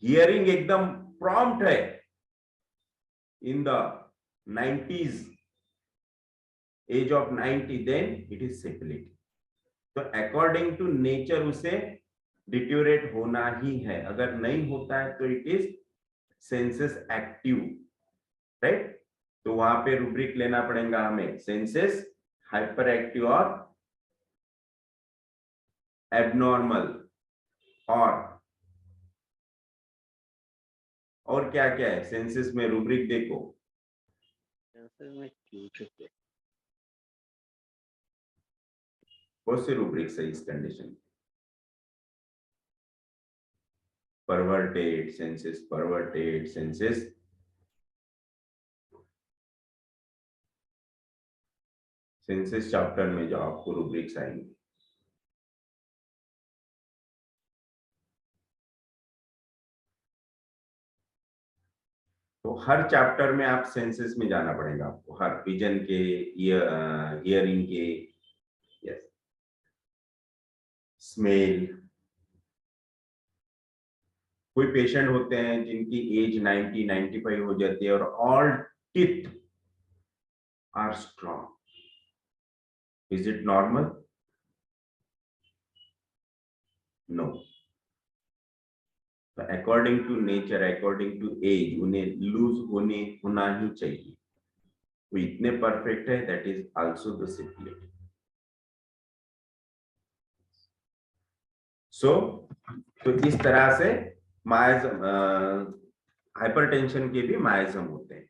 Hearing एकदम प्रॉम्प्ट है in the 90s, age of 90, then it is syphilitic. तो अकॉर्डिंग टू नेचर उसे डिट्यूरेट होना ही है, अगर नहीं होता है तो it is senses active, right? तो वहां पे रूब्रिक लेना पड़ेगा हमें, सेंसेस हाइपर एक्टिव और एबनॉर्मल, और क्या क्या है सेंसेस में, रूब्रिक देखो। बहुत से रूब्रिक्स है इस condition, perverted senses, perverted senses, senses chapter में जो आपको रूब्रिक्स आएंगे। तो हर चैप्टर में आप सेंसेस में जाना पड़ेगा आपको, हर विजन के, हियरिंग के, यस, स्मेल। कोई पेशेंट होते हैं जिनकी एज 90-95 हो जाती है और all teeth are strong, is it normal? No. According to nature, according to age, उन्हें लूज होना ही चाहिए। वो इतने परफेक्ट है, that is also the simplicity. So तो इस तरह से माइजम, हाइपरटेंशन के भी माइजम होते हैं।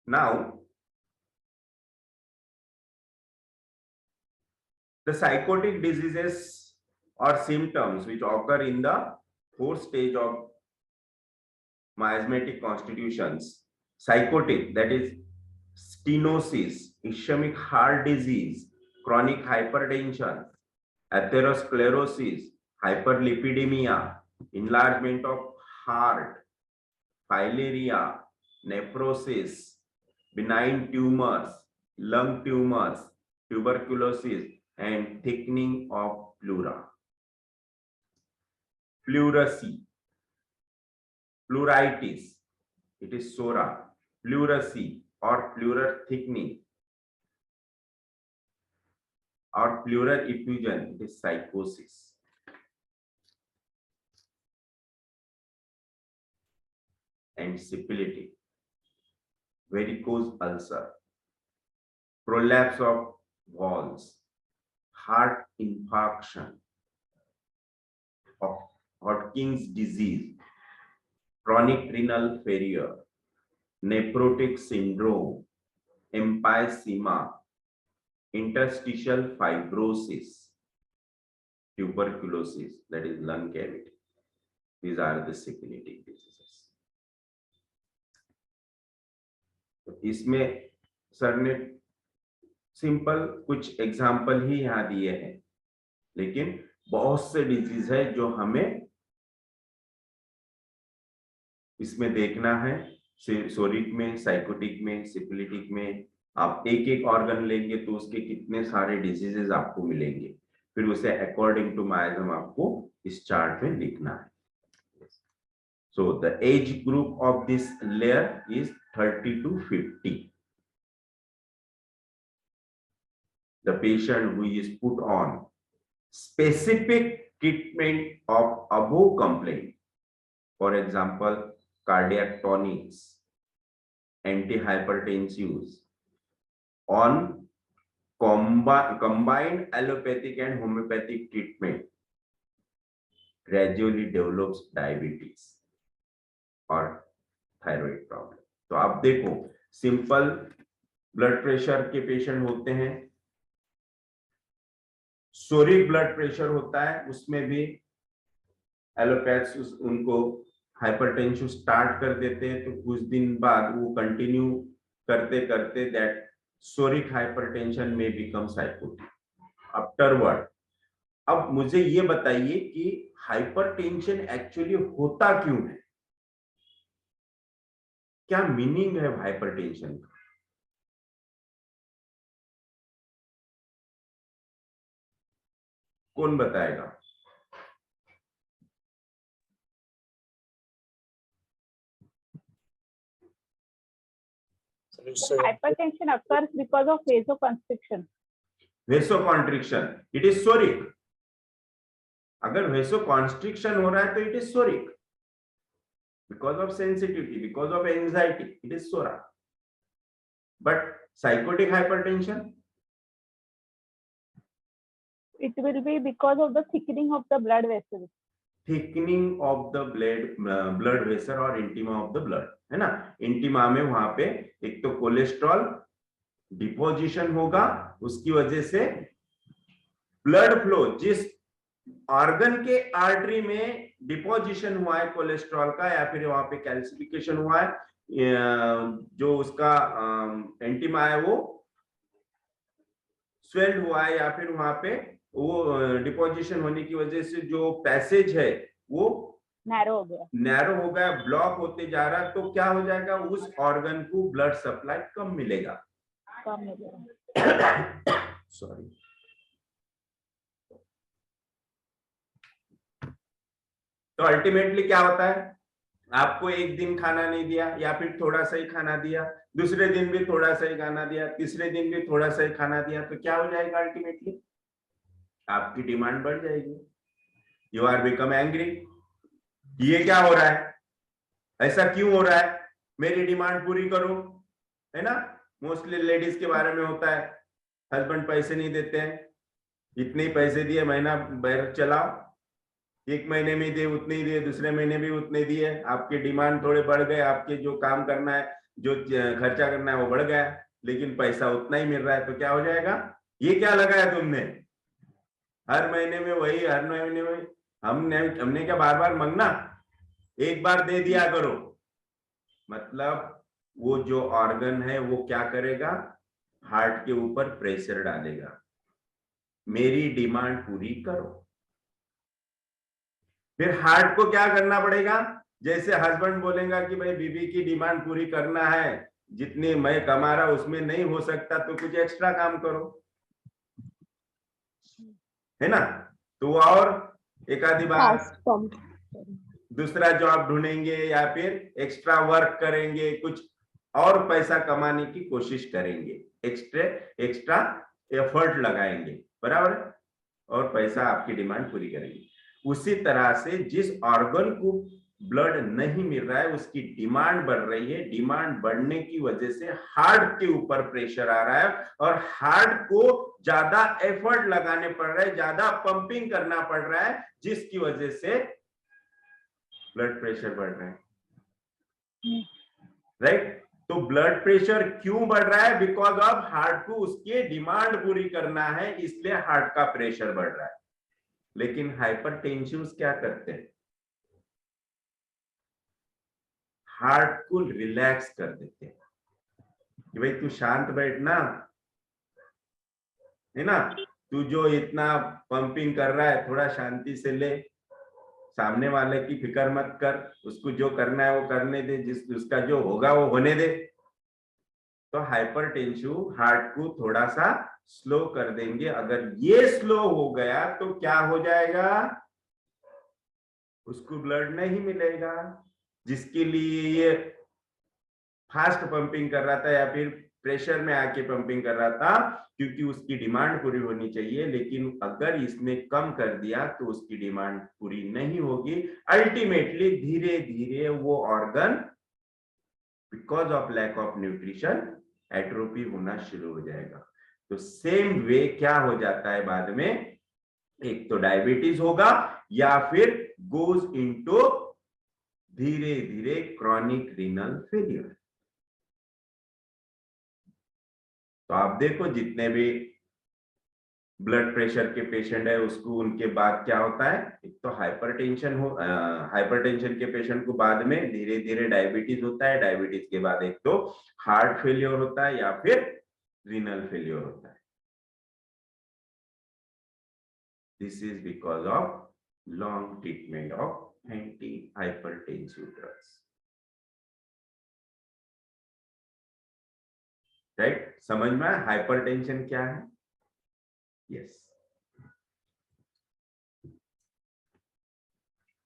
Now, the psychotic diseases or symptoms which occur in the fourth stage of miasmatic constitutions, psychotic, that is stenosis, ischemic heart disease, chronic hypertension, atherosclerosis, hyperlipidemia, enlargement of heart, filaria, nephrosis, benign tumors, lung tumors, tuberculosis, and thickening of pleura. Pleurisy, pleuritis, it is SORA. Pleurisy or pleural thickening or pleural effusion, it is psychosis. And syphilitic, varicose ulcer, prolapse of valves, heart infarction, Hodgkin's disease, chronic renal failure, nephrotic syndrome, emphysema, interstitial fibrosis, tuberculosis, that is lung cavity. These are the syphilitic diseases. तो इसमें सर ने सिंपल कुछ एग्जाम्पल ही यहाँ दिए हैं, लेकिन बहुत से डिजीज है जो हमें इसमें देखना है। सोरिक में, साइकोटिक में, सिफिलिटिक में आप एक एक ऑर्गन लेंगे तो उसके कितने सारे डिजीजेस आपको मिलेंगे, फिर उसे अकॉर्डिंग टू माइजम आपको इस चार्ट में लिखना है। So the age group of this layer is 30 to 50. The patient who is put on specific treatment of above complaint, for example, cardiac tonics, antihypertensives, on combined allopathic and homeopathic treatment gradually develops diabetes और थायराइड प्रॉब्लम। तो आप देखो, सिंपल ब्लड प्रेशर के पेशेंट होते हैं, सोरिक ब्लड प्रेशर होता है, उसमें भी एलोपैथ्स उनको हाइपरटेंशन स्टार्ट कर देते हैं, तो कुछ दिन बाद वो कंटिन्यू करते करते दैट सोरिक हाइपरटेंशन में बिकम साइकोटिक आफ्टरवर्ड। अब मुझे ये बताइए कि हाइपरटेंशन एक्चुअली होता क्यों है, क्या मीनिंग है हाइपरटेंशन का? कौन बताएगा? Hypertension occurs because of vasoconstriction. Vasoconstriction, it is psoric. अगर वेसोकॉन्स्ट्रिक्शन हो रहा है तो it is psoric, because of sensitivity, because of anxiety, it is psora. But sycotic hypertension, It will be because of the thickening of the blood vessels. Thickening of the blood vessel और इंटीमा ऑफ द ब्लड, है ना। इंटीमा में वहां पे एक तो कोलेस्ट्रॉल डिपोजिशन होगा, उसकी वजह से ब्लड फ्लो, जिस ऑर्गन के आर्टरी में डिपोजिशन हुआ है कोलेस्ट्रॉल का, या फिर वहां पे कैल्सिफिकेशन हुआ है, जो उसका एंटीमा है वो स्वेल्ड हुआ है, या फिर वहां पे वो डिपोजिशन होने की वजह से जो पैसेज है वो नैरो हो गया, ब्लॉक होते जा रहा है, तो क्या हो जाएगा, उस ऑर्गन को ब्लड सप्लाई कम मिलेगा। सॉरी, तो अल्टीमेटली क्या होता है, आपको एक दिन खाना नहीं दिया, या फिर थोड़ा सा ही खाना दिया, दूसरे दिन भी थोड़ा सा ही खाना दिया, तीसरे दिन भी थोड़ा सा ही खाना दिया, तो क्या हो जाएगा, अल्टीमेटली आपकी डिमांड बढ़ जाएगी। You are become angry. ये क्या हो रहा है, ऐसा क्यों हो रहा है, मेरी डिमांड पूरी करो, है ना। मोस्टली लेडीज के बारे में होता है, हस्बैंड पैसे नहीं देते हैं, इतने ही पैसे दिए, महीना भर चलाओ, एक महीने में दे उतने ही दिए, दूसरे महीने भी उतने दिए, आपके डिमांड थोड़े बढ़ गए, आपके जो काम करना है, जो खर्चा करना है वो बढ़ गया, लेकिन पैसा उतना ही मिल रहा है, तो क्या हो जाएगा, ये क्या लगाया तुमने, हर महीने में वही, हर महीने में हमने क्या बार बार मांगना, एक बार दे दिया करो। मतलब वो जो ऑर्गन है वो क्या करेगा, हार्ट के ऊपर प्रेशर डालेगा, मेरी डिमांड पूरी करो। फिर हार्ट को क्या करना पड़ेगा, जैसे हस्बैंड बोलेगा कि भाई बीवी की डिमांड पूरी करना है, जितनी मैं कमा रहा उसमें नहीं हो सकता तो कुछ एक्स्ट्रा काम करो, है ना। तो और एक आधी बार दूसरा जॉब ढूंढेंगे, या फिर एक्स्ट्रा वर्क करेंगे, कुछ और पैसा कमाने की कोशिश करेंगे, एक्स्ट्रा एफर्ट लगाएंगे, बराबर, और पैसा आपकी डिमांड पूरी करेंगे। उसी तरह से जिस ऑर्गन को ब्लड नहीं मिल रहा है उसकी डिमांड बढ़ रही है, डिमांड बढ़ने की वजह से हार्ट के ऊपर प्रेशर आ रहा है, और हार्ट को ज्यादा एफर्ट लगाने पड़ रहा है, ज्यादा पंपिंग करना पड़ रहा है, जिसकी वजह से ब्लड प्रेशर बढ़ रहा है, राइट। तो ब्लड प्रेशर क्यों बढ़ रहा है, बिकॉज ऑफ हार्ट को उसकी डिमांड पूरी करना है, इसलिए हार्ट का प्रेशर बढ़ रहा है। लेकिन हाइपरटेंशन क्या करते हैं, हार्ट को रिलैक्स कर देते हैं कि भाई तू शांत बैठना, है ना, तू जो इतना पंपिंग कर रहा है थोड़ा शांति से ले, सामने वाले की फिक्र मत कर, उसको जो करना है वो करने दे, उसका जो होगा वो होने दे। तो हाइपरटेंशन हार्ट को थोड़ा सा स्लो कर देंगे। अगर ये स्लो हो गया तो क्या हो जाएगा, उसको ब्लड नहीं मिलेगा, जिसके लिए ये फास्ट पंपिंग कर रहा था या फिर प्रेशर में आके पंपिंग कर रहा था, क्योंकि उसकी डिमांड पूरी होनी चाहिए। लेकिन अगर इसने कम कर दिया तो उसकी डिमांड पूरी नहीं होगी। अल्टीमेटली धीरे धीरे वो organ because of lack of nutrition atrophy होना शुरू हो जाएगा। तो सेम वे क्या हो जाता है बाद में, एक तो डायबिटीज होगा या फिर गोज इनटू धीरे धीरे क्रॉनिक रीनल फेलियर। तो आप देखो जितने भी ब्लड प्रेशर के पेशेंट है उसको उनके बाद क्या होता है, एक तो हाइपरटेंशन के पेशेंट को बाद में धीरे धीरे डायबिटीज होता है, डायबिटीज के बाद एक तो हार्ट फेलियर होता है या फिर रीनल फेलियर होता है। This is because of long treatment of anti hypertensive drugs. Right, समझ में आया हाइपरटेंशन क्या है? यस।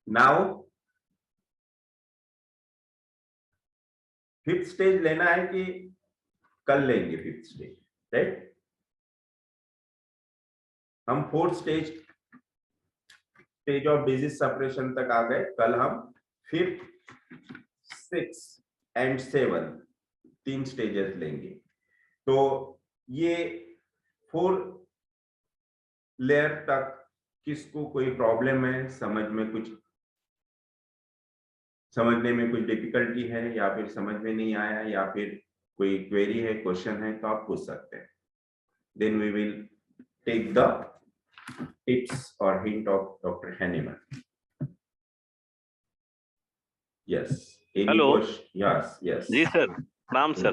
नाउ फिफ्थ स्टेज लेना है कि कल लेंगे फिफ्थ स्टेज? राइट, हम fourth stage of disease suppression तक आ गए। कल हम fifth, six and seven 3 stages लेंगे। तो ये 4 लेयर तक किसको कोई प्रॉब्लम है, समझने में कुछ डिफिकल्टी है, या फिर समझ में नहीं आया, या फिर कोई क्वेरी है, क्वेश्चन है, तो आप पूछ सकते हैं। Then we will take the tips और hint of doctor Hahnemann. Yes, hello. Yes yes जी सर, प्रणाम सर।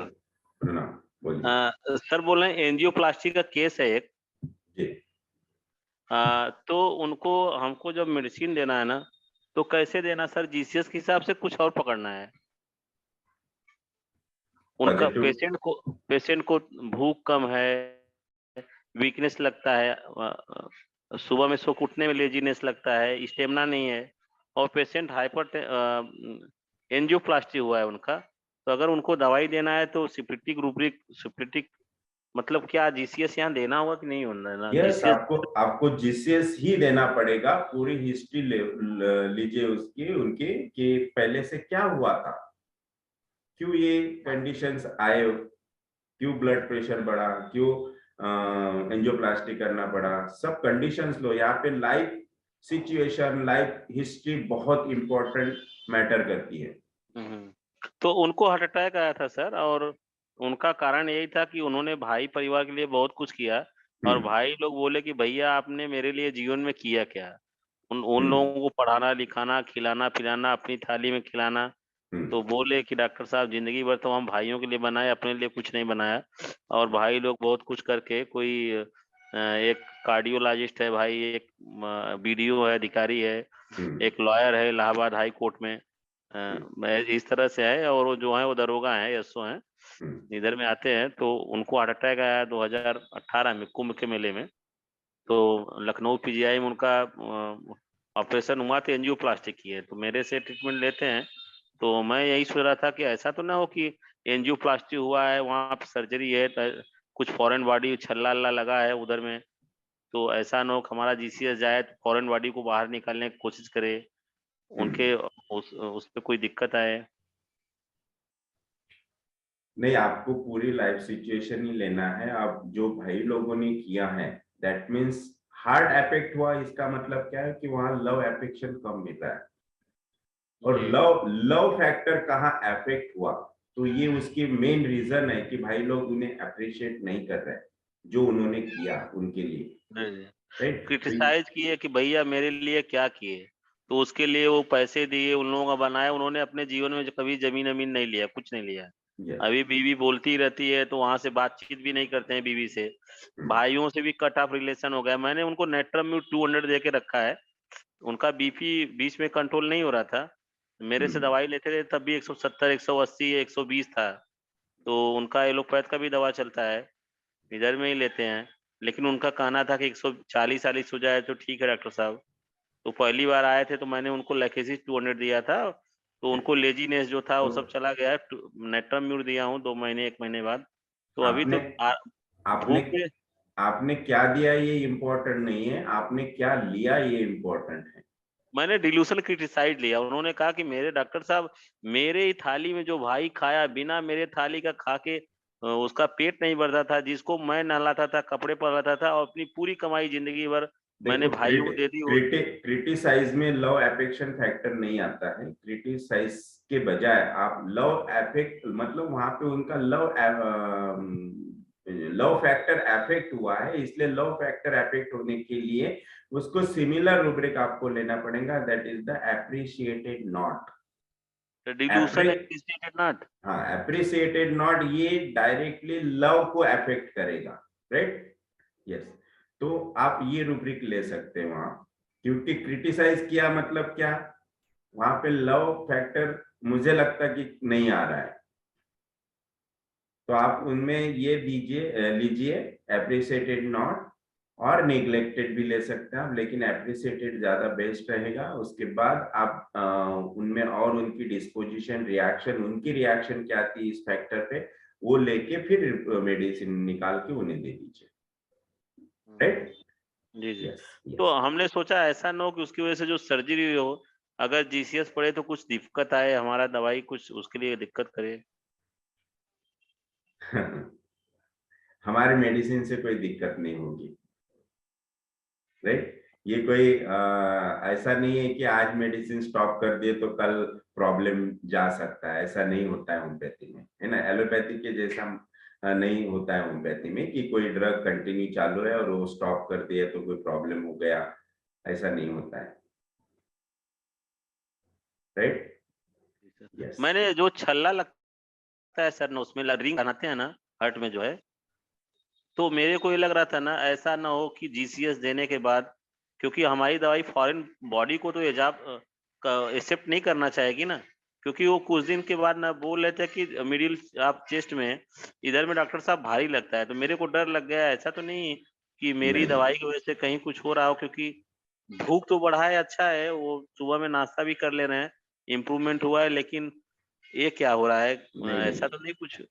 प्रणाम, बोलिए। सर बोल रहे हैं एंजियोप्लास्टी का केस है एक। जी। तो उनको हमको जब मेडिसिन देना है ना, तो कैसे देना सर? जीसीएस के हिसाब से कुछ और पकड़ना है उनका? पेशेंट को भूख कम है, वीकनेस लगता है, सुबह में सो उठने में लेजीनेस लगता है, स्टेमिना नहीं है, और पेशेंट एंजियोप्लास्टी हुआ है उनका। तो अगर उनको दवाई देना है तो सिप्रेटिक मतलब क्या जीसीएस यहाँ देना होगा कि नहीं होना? यस, आपको जीसीएस ही देना पड़ेगा। पूरी हिस्ट्री लीजिए उनके कि पहले से क्या हुआ था, क्यों ये कंडीशंस आए, क्यों ब्लड प्रेशर बढ़ा, क्यों एंजियोप्लास्टी करना पड़ा, सब कंडीशंस लो। यहाँ पे लाइफ सिचुएशन, लाइफ हिस्ट्री बहुत इंपॉर्टेंट मैटर करती है। तो उनको हार्ट अटैक आया था सर, और उनका कारण यही था कि उन्होंने भाई परिवार के लिए बहुत कुछ किया, और भाई लोग बोले कि भैया आपने मेरे लिए जीवन में किया क्या? उन लोगों को पढ़ाना लिखाना, खिलाना पिलाना, अपनी थाली में खिलाना। तो बोले कि डॉक्टर साहब जिंदगी भर तो हम भाइयों के लिए बनाए, अपने लिए कुछ नहीं बनाया। और भाई लोग बहुत कुछ करके, कोई एक कार्डियोलॉजिस्ट है भाई, एक बीडीओ है, अधिकारी है, एक लॉयर है इलाहाबाद हाई कोर्ट में, इस तरह से है। और वो जो है वो दरोगा है, एसओ है, इधर में आते हैं। तो उनको हार्ट अटैक आया 2018 में कुंभ के मेले में। तो लखनऊ पीजीआई में उनका ऑपरेशन हुआ, तो एंजियोप्लास्टी की है। तो मेरे से ट्रीटमेंट लेते हैं। तो मैं यही सोच रहा था कि ऐसा तो ना हो कि एंजियोप्लास्टी हुआ है, वहाँ पे सर्जरी है, कुछ फॉरेन बॉडी छल्ला लगा है उधर में, तो ऐसा ना हो कि हमारा जीसीएस जाए तो फॉरेन बॉडी को बाहर निकालने की कोशिश करे, उनके उस पे कोई दिक्कत आए। नहीं, आपको पूरी लाइफ सिचुएशन ही लेना है। आप जो भाई लोगों ने किया है, दैट मीन्स हार्ट अफेक्ट हुआ, इसका मतलब क्या है कि वहां लव अफेक्शन कम मिल रहा है। और लव फैक्टर कहाँ अफेक्ट हुआ, तो ये उसकी मेन रीजन है कि भाई लोग उन्हें अप्रिशिएट नहीं कर रहे जो उन्होंने किया उनके लिए। क्रिटिसाइज किए कि भैया मेरे लिए क्या किए, तो उसके लिए वो पैसे दिए, उन लोगों का बनाया। उन्होंने अपने जीवन में कभी जमीन नहीं लिया, कुछ नहीं लिया। अभी बीवी बोलती रहती है तो वहां से बातचीत भी नहीं करते हैं बीवी से। भाइयों से भी कट ऑफ रिलेशन हो गया। मैंने उनको नेट्रम्यूट 200 दे के रखा है। उनका बीपी बीच में कंट्रोल नहीं हो रहा था, मेरे से दवाई लेते थे तब भी 170, 180, 120 था। तो उनका एलोपैथ का भी दवा चलता है, इधर में ही लेते हैं। लेकिन उनका कहना था कि 140 हो जाए तो ठीक है डॉक्टर साहब। तो पहली बार आए थे तो मैंने उनको लैकेसिस 200 दिया था, तो उनको लेजीनेस जो था वो सब चला गया। नेट्रम्यूट दिया हूँ 2 महीने 1 महीने बाद। तो अभी तो आपने क्या दिया ये इम्पोर्टेंट नहीं है, आपने क्या लिया ये इम्पोर्टेंट है। मैंने डिल्यूशन क्रिटिसाइड लिया। उन्होंने कहा कि मेरे डॉक्टर साहब, मेरे ही थाली में जो भाई खाया, बिना मेरे थाली का खा के उसका पेट नहीं भरता था, जिसको मैं नहलाता था, कपड़े पहनाता था और अपनी पूरी कमाई जिंदगी भर मैंने भाइयों को दे दी। क्रिटिसाइज में लव अफेक्शन फैक्टर नहीं आता है। क्रिटिसाइज के बजाय आप लव अफेक्ट, मतलब वहां पे उनका लव फैक्टर अफेक्ट हुआ है, इसलिए लव फैक्टर अफेक्ट होने के लिए उसको सिमिलर रूब्रिक आपको लेना पड़ेगा, that is the appreciated not. Delusion appreciated not. हाँ, एप्रिशिएटेड नॉट ये डायरेक्टली लव को अफेक्ट करेगा, राइट? यस, तो आप ये रूब्रिक ले सकते हैं वहां, क्योंकि क्रिटिसाइज किया मतलब क्या, वहां पे लव फैक्टर मुझे लगता कि नहीं आ रहा है, तो आप उनमें ये लीजिए एप्रिशिएटेड नॉट, और नेग्लेक्टेड भी ले सकते हैं आप, लेकिन एप्रिशिएटेड ज्यादा बेस्ट रहेगा। उसके बाद आप उनमें और उनकी डिस्पोजिशन, रिएक्शन, उनकी रिएक्शन क्या थी इस फैक्टर पे, वो लेके फिर मेडिसिन निकाल के उन्हें दे दीजिए, राइट? जी जी। यस, तो हमने सोचा ऐसा ना हो कि उसकी वजह से जो सर्जरी हो, अगर जीसीएस पड़े तो कुछ दिक्कत आए, हमारा दवाई कुछ उसके लिए दिक्कत करे। हमारे मेडिसिन से कोई दिक्कत नहीं होगी, राइट? ये कोई ऐसा नहीं है कि आज मेडिसिन स्टॉप कर दिए तो कल प्रॉब्लम जा सकता है, ऐसा नहीं होता है होम्योपैथी में, है ना? एलोपैथी के जैसा नहीं होता है होम्योपैथी में कि कोई ड्रग कंटिन्यू चालू है और वो स्टॉप कर दिया तो कोई प्रॉब्लम हो गया, ऐसा नहीं होता है, राइट? यस। मैंने जो छल्ला लगता है सर ना, उसमें रिंग बनाते हैं ना हार्ट में जो है, तो मेरे को ये लग रहा था ना, ऐसा ना हो कि जीसीएस देने के बाद, क्योंकि हमारी दवाई फॉरेन बॉडी को तो एक्सेप्ट नहीं करना चाहेगी ना, क्योंकि वो कुछ दिन के बाद ना बोल रहे थे कि मिडिल आप चेस्ट में इधर में डॉक्टर साहब भारी लगता है, तो मेरे को डर लग गया। ऐसा तो नहीं कि मेरी नहीं। दवाई की वजह से कहीं कुछ हो रहा हो, क्योंकि भूख तो बढ़ा है, अच्छा है, वो सुबह में नाश्ता भी कर ले रहे हैं, इम्प्रूवमेंट हुआ है, लेकिन ये क्या हो रहा है? नहीं, ऐसा तो नहीं कुछ?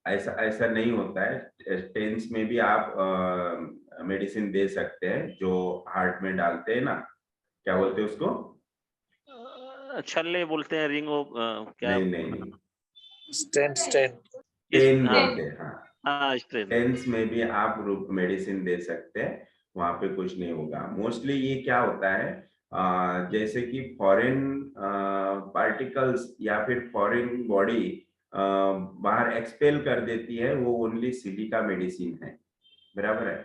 ऐसा ऐसा नहीं होता है। टेंस में भी आप मेडिसिन दे सकते हैं जो हार्ट में डालते हैं ना, क्या बोलते हैं उसको? छल्ले बोलते हैं, रिंग, क्या? नहीं नहीं, स्टेंट स्टेंट। टेन हाँ बोलते हैं, हाँ। हाँ, स्ट्रेन। टेंस में भी आप मेडिसिन दे सकते हैं, वहां पे कुछ नहीं होगा। मोस्टली ये क्या होता है, जैसे कि फॉरेन पार्टिकल्स या फिर फॉरेन बॉडी बाहर एक्सपेल कर देती है, वो ओनली सिलिका मेडिसिन है, बराबर है?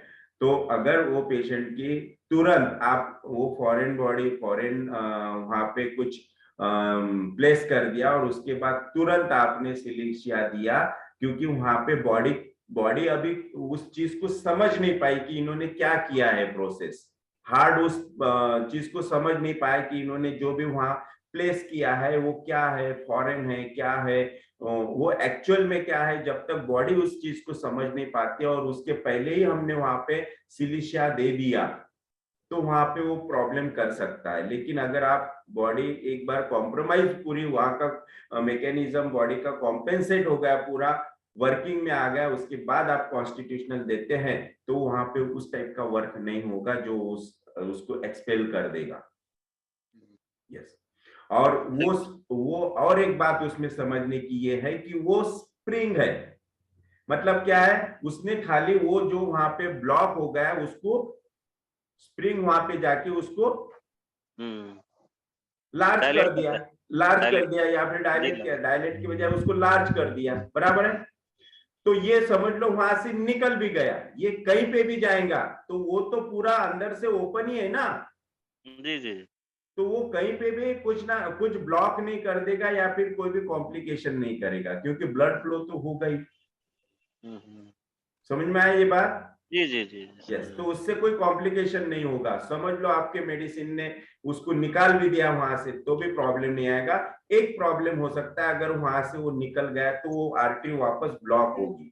तो अगर वो पेशेंट की तुरंत आप वो फॉरेन बॉडी, फॉरेन वहां पे कुछ प्लेस कर दिया और उसके बाद तुरंत आपने सिलिशिया दिया, क्योंकि वहां पे बॉडी बॉडी अभी उस चीज को समझ नहीं पाई कि इन्होंने क्या किया है प्रोसेस, हार्ड उस चीज को समझ नहीं पाया कि इन्होंने जो भी वहां प्लेस किया है वो क्या है, फॉरेन है, क्या है, वो एक्चुअल में क्या है, जब तक बॉडी उस चीज को समझ नहीं पाती और उसके पहले ही हमने वहां पे सिलिशिया दे दिया, तो वहां पे वो प्रॉब्लम कर सकता है। लेकिन अगर आप बॉडी एक बार कॉम्प्रोमाइज, पूरी वहां का मैकेनिज्म बॉडी का कॉम्पेंसेट हो गया, पूरा वर्किंग में आ गया, उसके बाद आप कॉन्स्टिट्यूशनल देते हैं, तो वहां पे उस टाइप का वर्क नहीं होगा जो उसको एक्सपेल कर देगा। यस। और वो और एक बात उसमें समझने की ये है कि वो स्प्रिंग है, मतलब क्या है, उसने खाली वो जो वहां पे ब्लॉक हो गया उसको स्प्रिंग वहां पे जाके उसको लार्ज डायलेट कर दिया, करता है। लार्ज कर डायलेट। दिया, या फिर डायलेट जी। किया, डायलेट की बजाय उसको लार्ज कर दिया, बराबर है? तो ये समझ लो वहां से निकल भी गया, ये कहीं पे भी जाएगा तो वो तो पूरा अंदर से ओपन ही है ना, जी जी। तो वो कहीं पे भी कुछ ना कुछ ब्लॉक नहीं कर देगा या फिर कोई भी कॉम्प्लिकेशन नहीं करेगा, क्योंकि ब्लड फ्लो तो होगा ही। समझ में आया ये बात? जी जी जी। यस, तो उससे कोई कॉम्प्लिकेशन नहीं होगा। समझ लो आपके मेडिसिन ने उसको निकाल भी दिया वहां से तो भी प्रॉब्लम नहीं आएगा। एक प्रॉब्लम हो सकता है, अगर वहां से वो निकल गया तो वो आर्टरी वापस ब्लॉक होगी,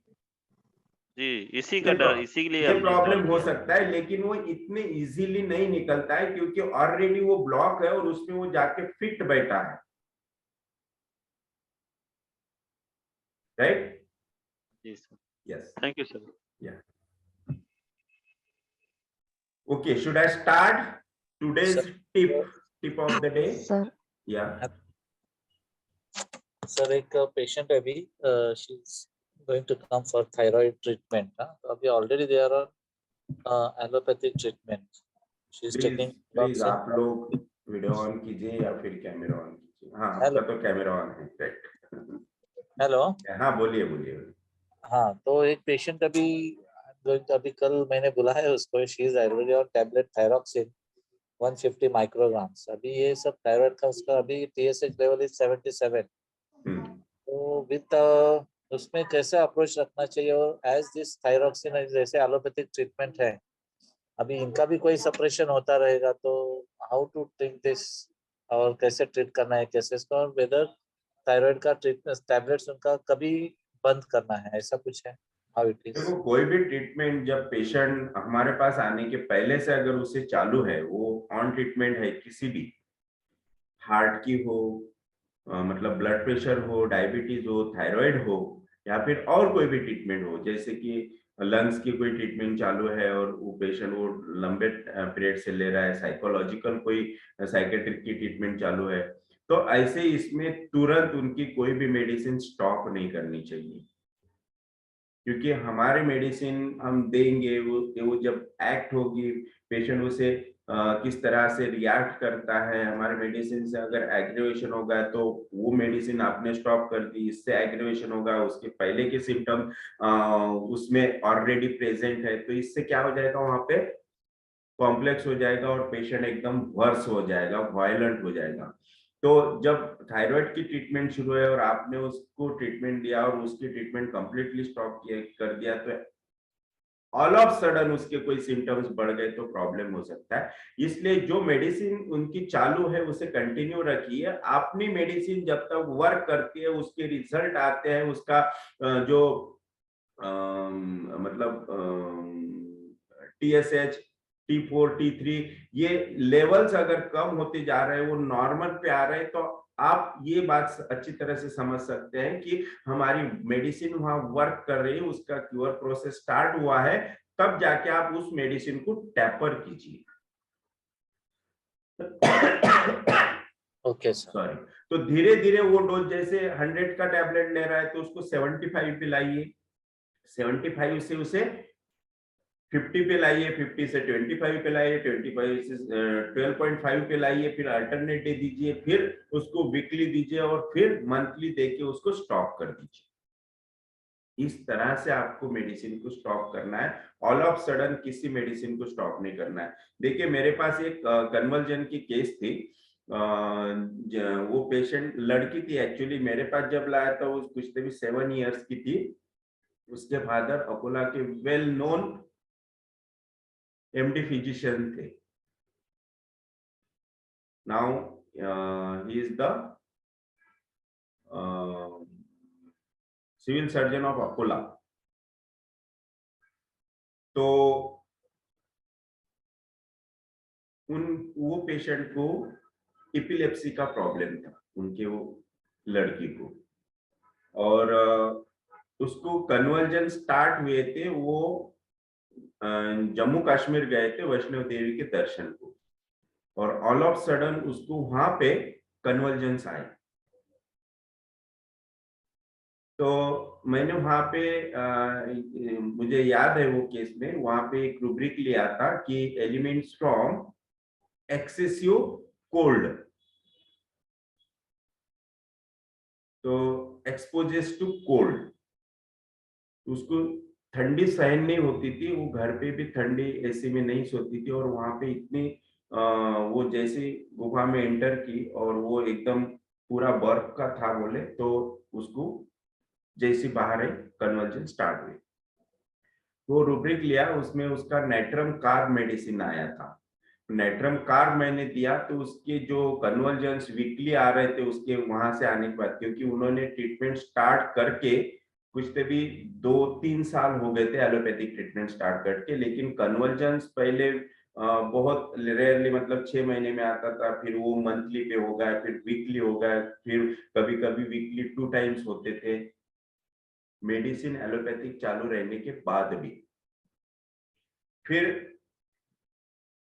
जी, इसी का डर, इसीलिए ये हमने प्रॉब्लम कॉल हो किया। सकता है, लेकिन वो इतने इजीली नहीं निकलता है, क्योंकि ऑलरेडी वो ब्लॉक है और उसमें वो जाके फिट बैठा है, राइट? जी sir, yes, thank you sir. या okay, should I start today's tip of the day? Sir, Yeah. Sir एक पेशेंट है अभी, she is going to come for thyroid treatment. तो अभी already they are on allopathic treatment. She is taking please thyroxine. आप लोग वीडियो ऑन कीजिए या फिर कैमरा ऑन कीजिए। हाँ, Hello. आपका तो कैमरा ऑन है, राइट। Hello. हाँ, बोलिए बोलिए। हाँ, तो एक पेशेंट अभी कल मैंने बुलाया है उसको, she is already on tablet thyroxine 150 micrograms. अभी ये सब थायराइड का उसका अभी TSH लेवल इज 77। तो विद उसमें कैसे अप्रोच रखना चाहिए, और एज दिस थायरॉक्सिन जैसे एलोपैथिक ट्रीटमेंट है, अभी इनका भी कोई सप्रेशन होता रहेगा, तो हाउ टू ट्रीट दिस, और कैसे ट्रीट करना है केसेस को, और वेदर थायराइड का ट्रीटमेंट टैबलेट्स उनका कभी बंद करना है, ऐसा कुछ है, हाउ इट इज। देखो, कोई भी ट्रीटमेंट जब पेशेंट हमारे पास आने के पहले से अगर उसे चालू है, वो ऑन ट्रीटमेंट है, किसी भी हार्ट की हो, मतलब ब्लड प्रेशर हो, डायबिटीज हो, थायराइड हो, या फिर और कोई भी ट्रीटमेंट हो, जैसे कि लंग्स की कोई ट्रीटमेंट चालू है और वो पेशेंट वो लंबे पीरियड से ले रहा है, साइकोलॉजिकल कोई साइकेट्रिक की ट्रीटमेंट चालू है, तो ऐसे इसमें तुरंत उनकी कोई भी मेडिसिन स्टॉप नहीं करनी चाहिए, क्योंकि हमारे मेडिसिन हम देंगे, वो जब एक्ट होगी, पेशेंट उसे किस तरह से रिएक्ट करता है, हमारे मेडिसिन से अगर एग्रीवेशन होगा तो वो मेडिसिन आपने स्टॉप कर दी, इससे एग्रीवेशन होगा, उसके पहले के सिम्टम उसमें ऑलरेडी प्रेजेंट है, तो इससे क्या हो जाएगा, वहां पे कॉम्प्लेक्स हो जाएगा और पेशेंट एकदम वर्स हो जाएगा, वायलेंट हो जाएगा। तो जब थायराइड की ट्रीटमेंट शुरू है और आपने उसको ट्रीटमेंट दिया और उसकी ट्रीटमेंट कंप्लीटली स्टॉप कर दिया, तो ऑल ऑफ सडन उसके कोई सिम्टम्स बढ़ गए तो प्रॉब्लम हो सकता है। इसलिए जो मेडिसिन उनकी चालू है उसे कंटिन्यू रखिए। अपनी मेडिसिन जब तक वर्क करती है, उसके रिजल्ट आते हैं, उसका जो मतलब TSH, T4, T3 ये लेवल्स अगर कम होते जा रहे हैं, वो नॉर्मल पे आ रहे हैं, तो आप ये बात अच्छी तरह से समझ सकते हैं कि हमारी मेडिसिन वहां वर्क कर रही है, उसका क्यूर प्रोसेस स्टार्ट हुआ है, तब जाके आप उस मेडिसिन को टैपर कीजिए। Okay sir. सॉरी। तो धीरे धीरे वो डोज, जैसे 100 का टैबलेट ले रहा है तो उसको 75 पे लाइए, 75 से उसे 50 पे लाइए, 50 से 25 पे लाइए, 25 से 12.5 पे लाइए, फिर अल्टरनेट डे दीजिए, फिर उसको वीकली दीजिए और फिर मंथली देके उसको स्टॉप कर दीजिए। इस तरह से आपको मेडिसिन को स्टॉप करना है, ऑल ऑफ सडन किसी मेडिसिन को स्टॉप नहीं करना है। देखिए, मेरे पास एक कन्वर्जन की केस थी, वो पेशेंट लड़की थी एक्चुअली, मेरे पास जब लाया था वो कुछ भी 7 इयर्स की थी, उसके फादर अकोला के वेल नोन MD फिजिशियन थे। Now he is the civil surgeon of Akola. तो वो पेशेंट को एपिलेप्सी का प्रॉब्लम था, उनके वो लड़की को, और उसको कन्वर्जन स्टार्ट हुए थे, वो जम्मू कश्मीर गए थे वैष्णो देवी के दर्शन को, और ऑल ऑफ सडन उसको वहां पे कन्वर्जेंस आए। तो मैंने वहां पे मुझे याद है वो केस में, वहां पे एक रूब्रिक लिया था कि एलिमेंट्स फ्रॉम एक्सेसिव कोल्ड, तो एक्सपोजेस टू कोल्ड, उसको ठंडी सहन नहीं होती थी, वो घर पे भी ठंडी एसी में नहीं सोती थी, और वहां पे इतनी वो जैसे गुफा में एंटर की और वो एकदम पूरा बर्फ का था बोले, तो उसको जैसी बाहर है कन्वर्जन स्टार्ट हुई। वो रूब्रिक लिया, उसमें उसका नाइट्रम कार्ब मेडिसिन आया था। नाइट्रम कार्ब मैंने दिया, तो उसके जो कन्वर्जन्स वीकली आ रहे थे उसके वहां से आने के बाद, क्योंकि उन्होंने ट्रीटमेंट स्टार्ट करके कुछ तो भी 2-3 साल हो गए थे एलोपैथिक ट्रीटमेंट स्टार्ट करके, लेकिन कन्वर्जन्स पहले बहुत रेयरली, मतलब 6 महीने में आता था, फिर वो मंथली पे हो गया, फिर वीकली हो गया, फिर कभी कभी वीकली 2 टाइम्स होते थे, मेडिसिन एलोपैथिक चालू रहने के बाद भी। फिर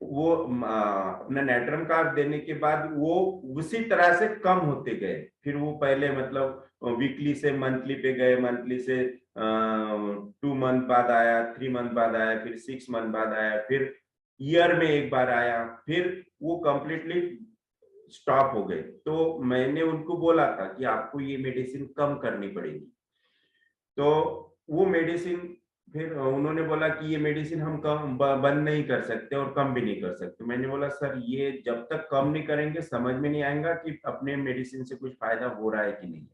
वो अपना नाइट्रम कार्ब देने के बाद वो उसी तरह से कम होते गए, फिर वो पहले मतलब वीकली से मंथली पे गए, मंथली से 2 मंथ बाद आया, 3 मंथ बाद आया, फिर 6 मंथ बाद आया, फिर ईयर में एक बार आया, फिर वो कंप्लीटली स्टॉप हो गए। तो मैंने उनको बोला था कि आपको ये मेडिसिन कम करनी पड़ेगी। तो वो मेडिसिन फिर उन्होंने बोला कि ये मेडिसिन हम कम बंद नहीं कर सकते और कम भी नहीं कर सकते। मैंने बोला सर ये जब तक कम नहीं करेंगे समझ में नहीं आएगा कि अपने मेडिसिन से कुछ फायदा हो रहा है कि नहीं।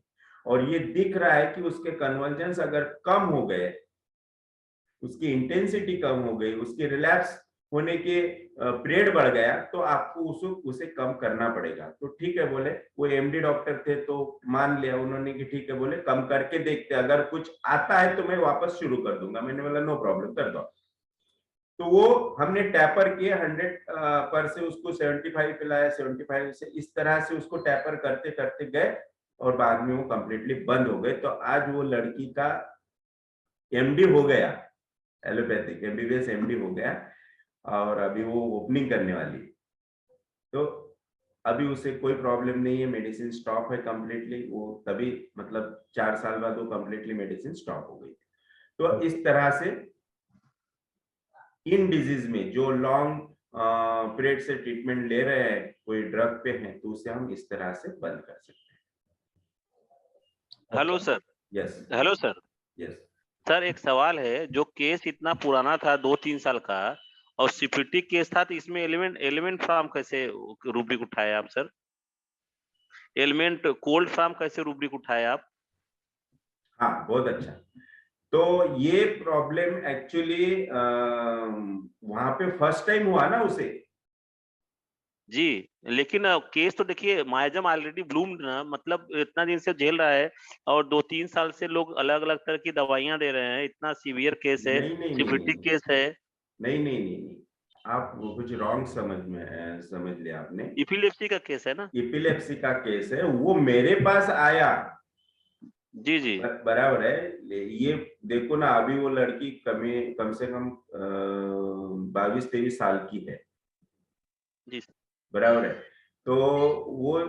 और ये दिख रहा है कि उसके कन्वर्जेंस अगर कम हो गए, उसकी इंटेंसिटी कम हो गई, उसके रिलैप्स होने के पीरियड बढ़ गया, तो आपको उसे कम करना पड़ेगा। तो ठीक है बोले, वो एमडी डॉक्टर थे तो मान लिया उन्होंने कि ठीक है बोले कम करके देखते, अगर कुछ आता है तो मैं वापस शुरू कर दूंगा। मैंने बोला नो प्रॉब्लम, कर दो। तो वो हमने टैपर किए 100 पर से उसको 75 पिलाया, 75 से इस तरह से उसको टैपर करते करते गए और बाद में वो कंप्लीटली बंद हो गए। तो आज वो लड़की का एमडी हो गया, एलोपैथिक एमबीबीएस एमडी हो गया और अभी वो ओपनिंग करने वाली है। तो अभी उसे कोई प्रॉब्लम नहीं है, मेडिसिन स्टॉप है कंप्लीटली। वो तभी मतलब 4 साल बाद वो कंप्लीटली मेडिसिन स्टॉप हो गई। तो इस तरह से इन डिजीज में जो लॉन्ग पीरियड से ट्रीटमेंट ले रहे हैं, कोई ड्रग पे हैं, तो उसे हम इस तरह से बंद कर सकते हैं। Hello sir. Yes hello sir. Yes. Sir एक सवाल है, जो केस इतना पुराना था 2-3 साल का और सीपीटी केस था, तो इसमें एलिमेंट फ्रॉम कैसे रूब्रिक उठाए आप सर? एलिमेंट कोल्ड फ्रॉम कैसे रूब्रिक उठाए आप? हाँ बहुत अच्छा। तो ये प्रॉब्लम एक्चुअली वहां पे फर्स्ट टाइम हुआ ना उसे। जी, लेकिन केस तो देखिए मायाजम ऑलरेडी ब्लूम्ड ना, मतलब इतना दिन से झेल रहा है और 2-3 साल से लोग अलग-अलग तरह की दवाइयां दे रहे हैं, इतना सीवियर केस है, नहीं नहीं नहीं सीपीटी नहीं केस है। नहीं नहीं नहीं नहीं, आप वो कुछ रॉन्ग समझ लिया आपने। एपिलेप्सी का केस है ना? एपिलेप्सी का केस है, वो मेरे पास आया। जी, जी। बराबर है। ये देखो ना, अभी वो लड़की कम से कम 22-23 साल की है। जी। बराबर है। तो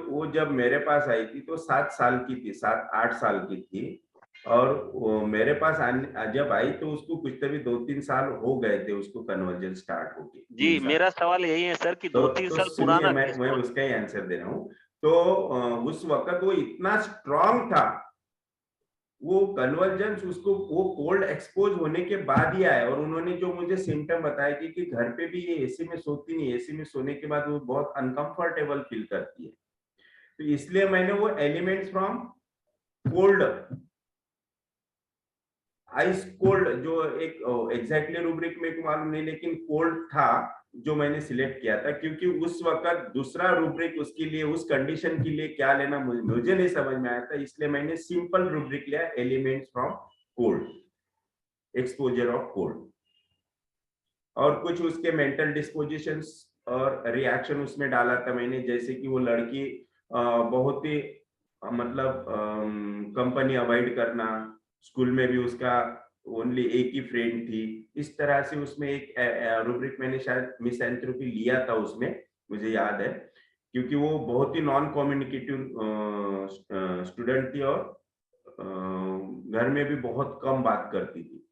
वो जब मेरे पास आई थी तो 7 साल की थी, 7-8 साल की थी। और वो मेरे पास जब आई तो उसको कुछ तभी 2-3 साल हो गए थे उसको कन्वर्जन स्टार्ट होके, जी, 3 साल। मेरा सवाल यही है सर कि 2-3 तो साल सुनिए, पुराना मैं केस मैं था। उसका ही आंसर दे रहा हूँ। तो उस वक्त वो इतना स्ट्रांग था, वो कन्वर्जेंस उसको वो कोल्ड एक्सपोज होने के बाद ही आया। और उन्होंने जो मुझे सिम्टम बताया कि घर पे भी ये एसी में सोती नहीं, एसी में सोने के बाद वो बहुत अनकंफर्टेबल फील करती है। तो इसलिए मैंने वो elements from cold, ice cold, जो एक एग्जैक्टली रूब्रिक मेरे को मालूम नहीं, लेकिन कोल्ड था जो मैंने सिलेक्ट किया था। क्योंकि उस वक्त दूसरा रूब्रिक उसके लिए, उस कंडीशन के लिए क्या लेना मुझे नहीं समझ में आया था, इसलिए मैंने सिंपल रूब्रिक लिया, elements from cold, exposure of cold. और कुछ उसके मेंटल डिस्पोजिशंस और रिएक्शन उसमें डाला था मैंने, जैसे कि वो लड़की बहुत ही मतलब कंपनी अवॉइड करना, स्कूल में भी उसका ओनली एक ही फ्रेंड थी, इस तरह से उसमें एक रूब्रिक मैंने शायद मिसएंथ्रोपी लिया था उसमें, मुझे याद है। क्योंकि वो बहुत ही नॉन कम्युनिकेटिव स्टूडेंट थी और घर में भी बहुत कम बात करती थी।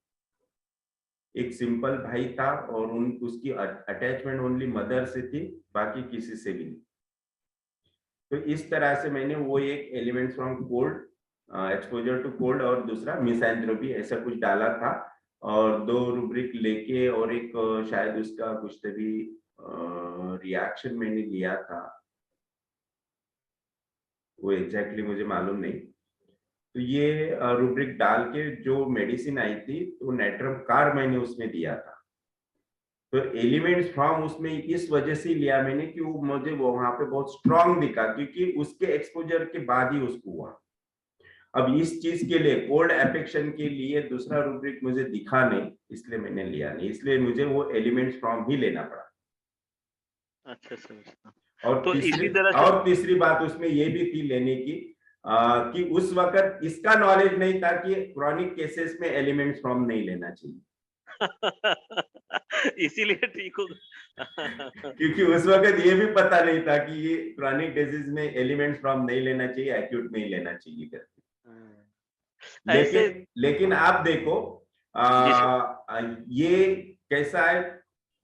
एक सिंपल भाई था और उसकी अटैचमेंट ओनली मदर से थी, बाकी किसी से भी नहीं। तो इस तरह से मैंने वो एक elements from cold, exposure to cold और दूसरा मिसएंथ्रोपी, ऐसा कुछ डाला था। और 2 रूब्रिक लेके और एक शायद उसका कुछ तभी रिएक्शन मैंने लिया था, वो एग्जैक्टली मुझे मालूम नहीं। तो ये रूब्रिक डाल के जो मेडिसिन आई थी, तो नेट्रम कार मैंने उसमें दिया था। तो एलिमेंट्स फ्रॉम उसमें इस वजह से लिया मैंने कि वो मुझे वहां पे बहुत स्ट्रांग दिखा, क्योंकि उसके एक्सपोजर के बाद ही उसको हुआ। अब इस चीज के लिए, कोल्ड एफेक्शन के लिए दूसरा रूब्रिक मुझे दिखा नहीं, इसलिए मैंने लिया नहीं, इसलिए मुझे वो एलिमेंट्स फ्रॉम ही लेना पड़ा। अच्छा सर। और तो इसी तरह से तीसरी बात उसमें ये भी थी लेने की, कि उस वक्त इसका नॉलेज नहीं था कि क्रॉनिक केसेस में एलिमेंट्स फ्रॉम नहीं लेना चाहिए। इसीलिए ठीक हो क्योंकि उस वक्त ये भी पता नहीं था कि ये क्रॉनिक डिजीज में एलिमेंट्स फ्रॉम नहीं लेना चाहिए, एक्यूट में ही लेना चाहिए करके। ऐसे लेकिन आप देखो जी सर। ये कैसा है,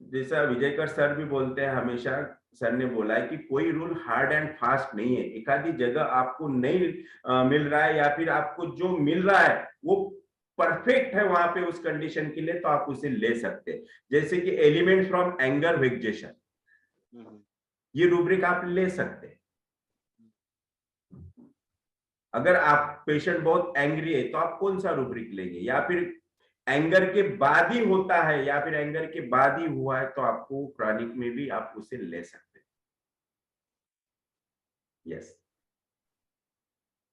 जैसा विजयकर सर भी बोलते हैं हमेशा, सर ने बोला है कि कोई रूल हार्ड एंड फास्ट नहीं है। एक आधी जगह आपको नहीं मिल रहा है, या फिर आपको जो मिल रहा है वो परफेक्ट है वहां पे उस कंडीशन के लिए, तो आप उसे ले सकते हैं। जैसे कि एलिमेंट फ्रॉम एंगर वेगेशन, ये रूब्रिक आप ले सकते हैं। अगर आप पेशेंट बहुत एंग्री है तो आप कौन सा रूब्रिक लेंगे, या फिर एंगर के बाद ही होता है, या फिर एंगर के बाद ही हुआ है, तो आपको क्रॉनिक में भी आप उसे ले सकते हैं। यस।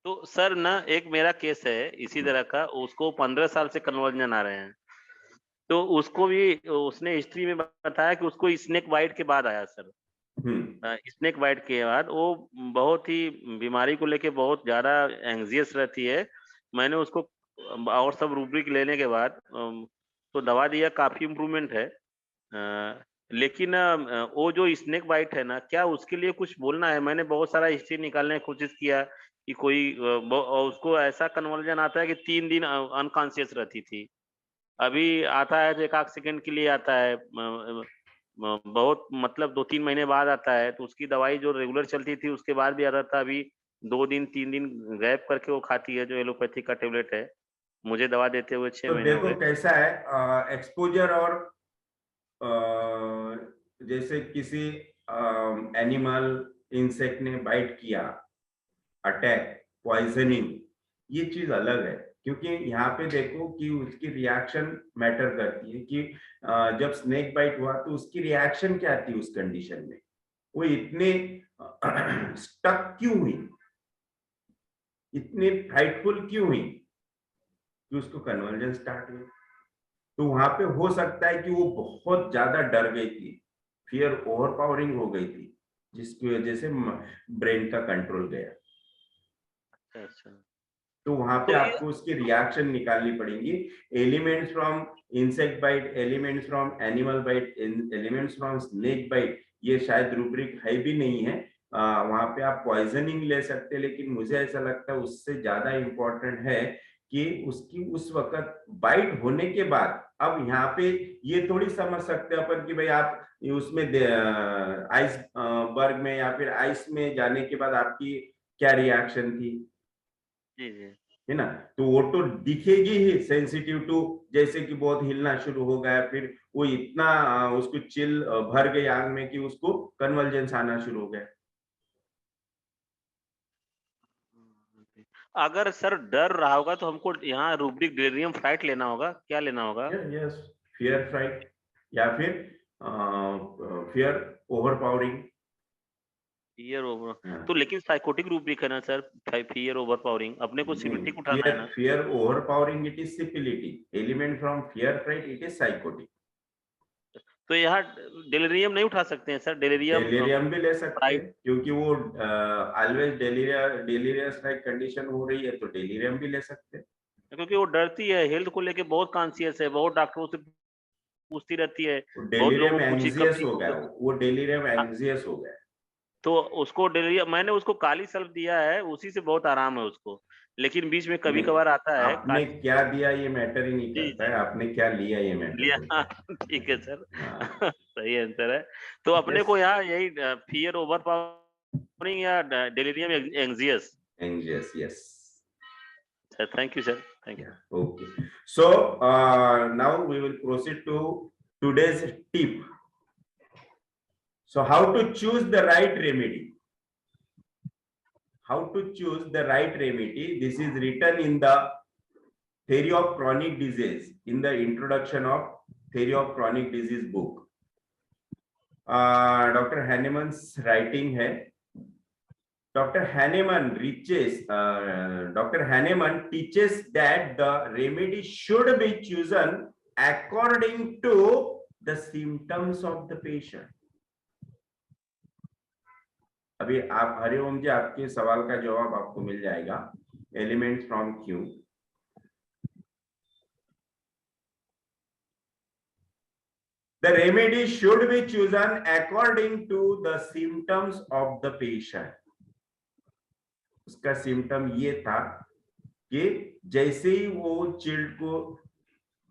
तो सर ना एक मेरा केस है इसी तरह का, उसको 15 साल से कन्वर्जन आ रहे हैं, तो उसको भी उसने हिस्ट्री में बताया कि उसको स्नेक बाइट के बाद आया सर। स्नेक बाइट के बाद वो बहुत ही बीमारी को लेके बहुत ज्यादा एंग्जियस रहती है। मैंने उसको और सब रूब्रिक लेने के बाद तो दवा दिया, काफी इम्प्रूवमेंट है। लेकिन वो जो स्नेक बाइट है ना, क्या उसके लिए कुछ बोलना है? मैंने बहुत सारा हिस्ट्री निकालने की कोशिश किया कि कोई उसको ऐसा कन्वर्जन आता है कि 3 दिन अनकॉन्शियस रहती थी, अभी आता है तो 1 सेकंड के लिए आता है, बहुत मतलब 2-3 महीने बाद आता है। तो उसकी दवाई जो रेगुलर चलती थी उसके बाद भी आता था, अभी 2 दिन 3 दिन गैप करके वो खाती है, जो एलोपैथी का टेबलेट है। मुझे दवा देते हुए 6 तो महीने हो देखो गए। कैसा है, एक्सपोजर और जैसे किसी एनिमल इंसेक्ट ने बाइट किया, अटैक, पॉइजनिंग, ये चीज अलग है। क्योंकि यहाँ पे देखो कि उसकी रिएक्शन मैटर करती है कि जब स्नेक बाइट हुआ तो उसकी रिएक्शन क्या थी उस कंडीशन में, वो इतने स्टक क्यों हुई, इतने फ्राइटफुल क्यों हुई कि उसको कन्वर्जन स्टार्ट हुई। तो वहां पे हो सकता है कि वो बहुत ज्यादा डर गई थी, फियर ओवर पावरिंग हो गई थी, जिसकी वजह से ब्रेन का कंट्रोल गया। अच्छा। तो वहां पे तो ये आपको उसकी रिएक्शन निकालनी पड़ेगी। Elements from insect bite, elements from animal bite, elements from snake bite, ये शायद रूब्रिक है भी नहीं है। वहां पे आप पॉइजनिंग ले सकते हैं, लेकिन मुझे ऐसा लगता है उससे ज्यादा इंपॉर्टेंट है कि उसकी उस वक्त बाइट होने के बाद, अब यहाँ पे ये थोड़ी समझ सकते हैं अपन कि भाई आप उसमें आइस बर्ग में या फिर आइस में जाने के बाद आपकी क्या रिएक्शन थी, जी जी है ना। तो वो तो दिखेगी ही सेंसिटिव टू, जैसे कि बहुत हिलना शुरू हो गया, फिर वो इतना उसको चिल भर गई आंग में कि उसको कन्वल्जेंस आना शुरू हो गया। अगर सर डर रहा होगा तो हमको यहाँ रूब्रिक डेलिरियम फ्लाइट लेना होगा, क्या लेना होगा? यस, फियर फ्राइट या फिर फियर ओवरपावरिंग। फियर ओवर तो लेकिन साइकोटिक रूब्रिक है ना सर, फियर ओवर पावरिंग, अपने को सिमिट्रिक उठाना है फियर ना। Fear overpowering it is syphilitic, element from fear fright it is sycotic. तो यहाँ डेलिरियम नहीं उठा सकते हैं सर? डेलिरियम डेलिरियम भी ले सकते हैं, फ्लाइट, क्योंकि वो ऑलवेज डेलिरियस लाइक कंडीशन हो रही है, तो डेलिरियम भी ले सकते हैं। क्योंकि वो डरती है, हेल्थ को लेके बहुत कॉन्शियस है, बहुत डॉक्टरों से पूछती रहती है, बहुत लोगों डेलिरियम को पूछी कब एंजियस ठीक हो गया, होगा। वो डेलिरियम हाँ, एंजियस हो गया। तो उसको डेलिरियम, मैंने उसको काली सल्फ दिया है, उसी से बहुत आराम है उसको, लेकिन बीच में कभी नहीं, कभार आता है आपने काली। क्या दिया ये मैटर ही नहीं जी करता जी है, आपने क्या लिया ये मैटर लिया। करता है। ठीक है सर। हाँ, सही आंसर है। तो अपने यस, को यहाँ यही फियर ओवर पावरिंग या delirium anxious. Anxious, yes. Sir thank you sir, thank you. Yeah, okay. So now we will proceed to today's tip. So how to choose the right remedy? How to choose the right remedy? This is written in the Theory of Chronic Disease, in the introduction of Theory of Chronic Disease book. Dr. Hahnemann's writing है. Dr. Hahnemann teaches that the remedy should be chosen according to the symptoms of the patient. अभी आप हरिओम जी, आपके सवाल का जवाब आपको मिल जाएगा। Elements from Q, the remedy should be chosen according to the symptoms of the patient. उसका सिम्टम ये था कि जैसे ही वो चिल्ड को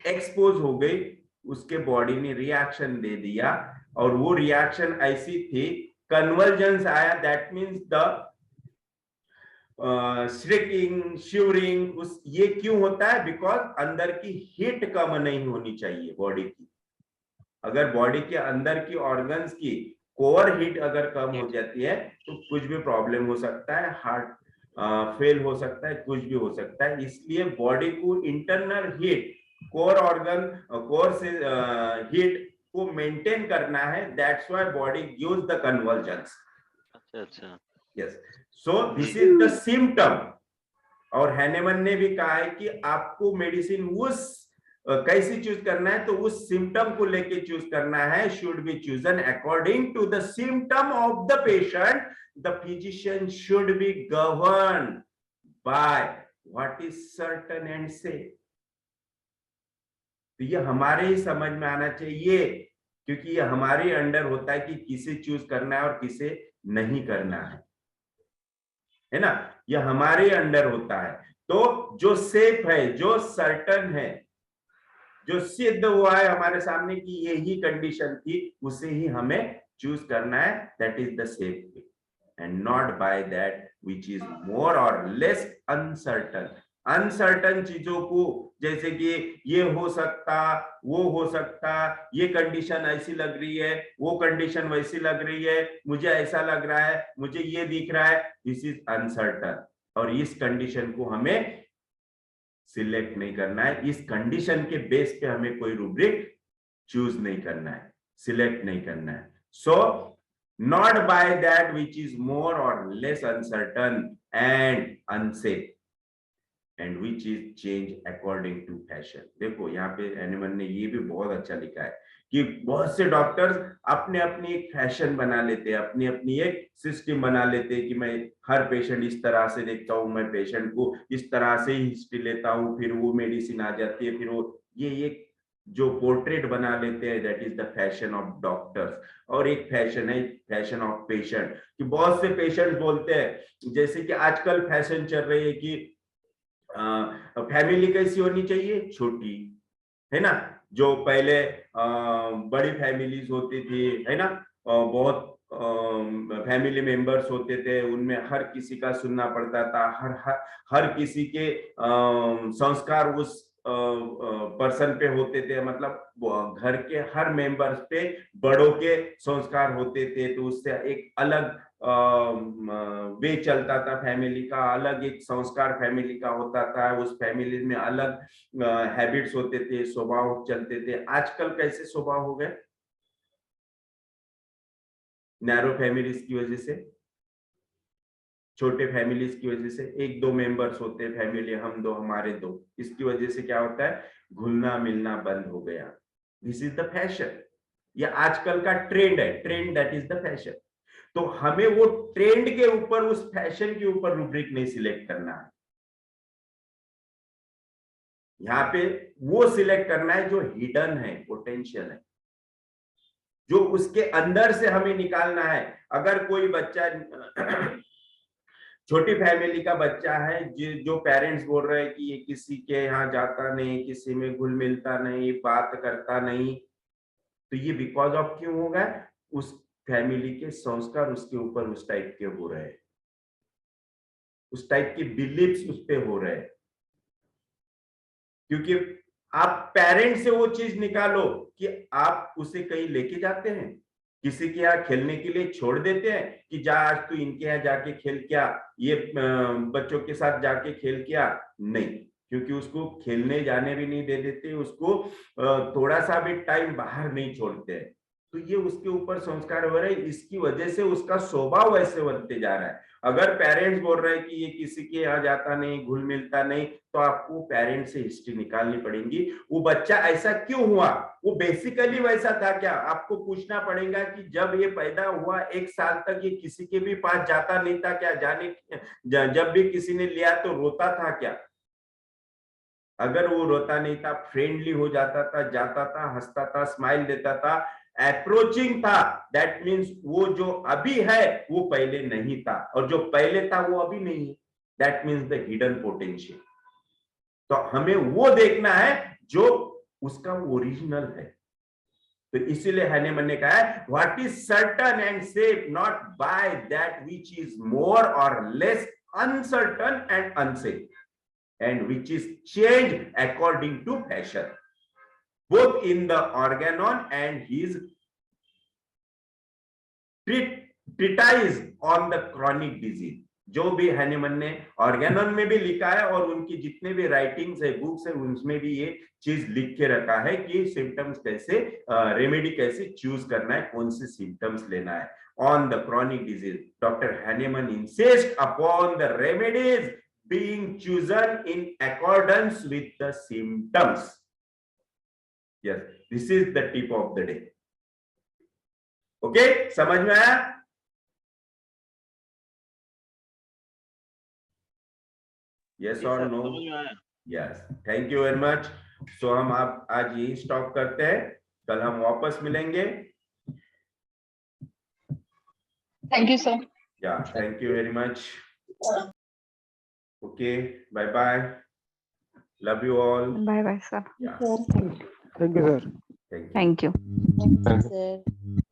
एक्सपोज हो गई, उसके बॉडी ने रिएक्शन दे दिया, और वो रिएक्शन ऐसी थी, कन्वर्जेंस आया, दैट मीन्स द श्रिकिंग, शिवरिंग, उस ये क्यों होता है? बिकॉज अंदर की हीट कम नहीं होनी चाहिए बॉडी की। अगर बॉडी के अंदर की ऑर्गन्स की कोर हीट अगर कम हो जाती है तो कुछ भी प्रॉब्लम हो सकता है, हार्ट फेल हो सकता है, कुछ भी हो सकता है। इसलिए बॉडी को internal heat, core organ, core से हीट को मेंटेन करना है, that's why body gives the convergence. अच्छा yes, so this is the symptom. और हैनेमन ने भी कहा है कि आपको मेडिसिन उस कैसे चूज करना है, तो उस सिम्टम को लेके चूज करना है, should be chosen according to the symptom of the patient. The physician should be govern by what is certain and safe. तो ये हमारे ही समझ में आना चाहिए, क्योंकि ये हमारे अंडर होता है कि किसे चूज करना है और किसे नहीं करना है ना, ये हमारे अंडर होता है। तो जो सेफ है, जो सर्टन है, जो सिद्ध हुआ है हमारे सामने कि यही कंडीशन थी, उसे ही हमें चूज करना है, that is the safe way, and not by that which is more or less uncertain. Uncertain चीजों को, जैसे कि ये हो सकता, वो हो सकता, ये कंडीशन ऐसी लग रही है, वो कंडीशन वैसी लग रही है, मुझे ऐसा लग रहा है, मुझे ये दिख रहा है, दिस इज अनसर्टन। और इस कंडीशन को हमें सिलेक्ट नहीं करना है, इस कंडीशन के बेस पे हमें कोई रूब्रिक चूज नहीं करना है, सिलेक्ट नहीं करना है। So not by that which is more or less uncertain and unsafe, and which is change according to fashion. देखो यहाँ पे एनिमल ने ये भी बहुत अच्छा लिखा है कि बहुत से डॉक्टर्स अपने अपनी एक फैशन बना लेते हैं, अपनी अपनी एक सिस्टम बना लेते हैं कि मैं हर पेशेंट इस तरह से देखता हूँ, मैं पेशेंट को इस तरह से ही हिस्ट्री लेता हूँ, फिर वो मेडिसिन आ जाती है, फिर वो ये जो पोर्ट्रेट बना लेते हैं, that is the fashion of doctors. और एक फैशन है फैशन ऑफ पेशेंट, कि बहुत से पेशेंट बोलते हैं, जैसे कि आजकल फैशन चल रही है कि फैमिली कैसी होनी चाहिए, छोटी, है ना। जो पहले बड़ी फैमिलीज होती थी, है ना, बहुत फैमिली मेंबर्स होते थे, उनमें हर किसी का सुनना पड़ता था, हर किसी के संस्कार उस पर्सन पे होते थे, मतलब घर के हर मेंबर्स पे बड़ों के संस्कार होते थे, तो उससे एक अलग वे चलता था फैमिली का, अलग एक संस्कार फैमिली का होता था, उस फैमिली में अलग हैबिट्स होते थे, स्वभाव चलते थे। आजकल कैसे स्वभाव हो गए, नैरो फैमिलीज की वजह से, छोटे फैमिलीज की वजह से, एक दो मेंबर्स होते हैं फैमिली, हम दो हमारे दो, इसकी वजह से क्या होता है, घुलना मिलना बंद हो गया। दिस इज द फैशन, ये आजकल का ट्रेंड है, trend that is the fashion. तो हमें वो ट्रेंड के ऊपर, उस फैशन के ऊपर रूब्रिक नहीं सिलेक्ट करना है, यहाँ पे वो सिलेक्ट करना है जो हिडन है, पोटेंशियल है, जो उसके अंदर से हमें निकालना है। अगर कोई बच्चा छोटी फैमिली का बच्चा है, जो पेरेंट्स बोल रहे हैं कि ये किसी के यहाँ जाता नहीं, किसी में घुल मिलता नहीं, बात करता नहीं, तो ये बिकॉज ऑफ क्यों होगा, उस फैमिली के संस्कार उसके ऊपर उस टाइप के हो रहे हैं, उस टाइप की बिलीव्स उस पे हो रहे हैं। क्योंकि आप पेरेंट से वो चीज निकालो कि आप उसे कहीं लेके जाते हैं, किसी के यहाँ खेलने के लिए छोड़ देते हैं कि जा आज तू इनके यहाँ जाके खेल, क्या ये बच्चों के साथ जाके खेल, क्या नहीं, क्योंकि उसको खेलने जाने भी नहीं दे देते, उसको थोड़ा सा भी टाइम बाहर नहीं छोड़ते हैं, तो ये उसके ऊपर संस्कार हो रहे हैं, इसकी वजह से उसका स्वभाव वैसे बनते जा रहा है। अगर पेरेंट्स बोल रहे हैं कि ये किसी के यहाँ जाता नहीं, घुल मिलता नहीं, तो आपको पेरेंट्स से हिस्ट्री निकालनी पड़ेगी, वो बच्चा ऐसा क्यों हुआ, वो बेसिकली वैसा था क्या, आपको पूछना पड़ेगा कि जब ये पैदा हुआ 1 साल तक ये किसी के भी पास जाता नहीं था क्या, जब भी किसी ने लिया तो रोता था क्या, अगर वो रोता नहीं था, फ्रेंडली हो जाता था, हंसता था, स्माइल देता था, अप्रोचिंग था, दैट मीन्स वो जो अभी है वो पहले नहीं था, और जो पहले था वो अभी नहीं है, that means the hidden potential. तो हमें वो देखना है जो उसका ओरिजिनल है। तो इसीलिए हैनेमन ने कहा है what is certain and safe not by that which is more or less uncertain and unsafe and which is changed according to fashion, both in the organon and his treatise on the chronic disease। जो भी हैनेमन ने ऑर्गेनॉन में भी लिखा है और उनकी जितने भी राइटिंग्स है, बुक्स है, उनमें भी ये चीज लिख के रखा है कि सिम्टम्स कैसे, रेमेडी कैसे चूज करना है, कौन से सिम्टम्स लेना है। On the chronic disease doctor Hahnemann insist upon the remedies being chosen in accordance with the symptoms। Yes, this is the tip of the day। Okay, समझ में आया? Yes or no? Yes, thank you very much। So हम आप आज यही स्टॉप करते हैं, कल हम वापस मिलेंगे। Thank you, sir. Yeah, thank you very much। Okay, bye bye, love you all। Bye bye, sir. Yeah, Thank you, sir. thank you। Thank you. Thank you, sir.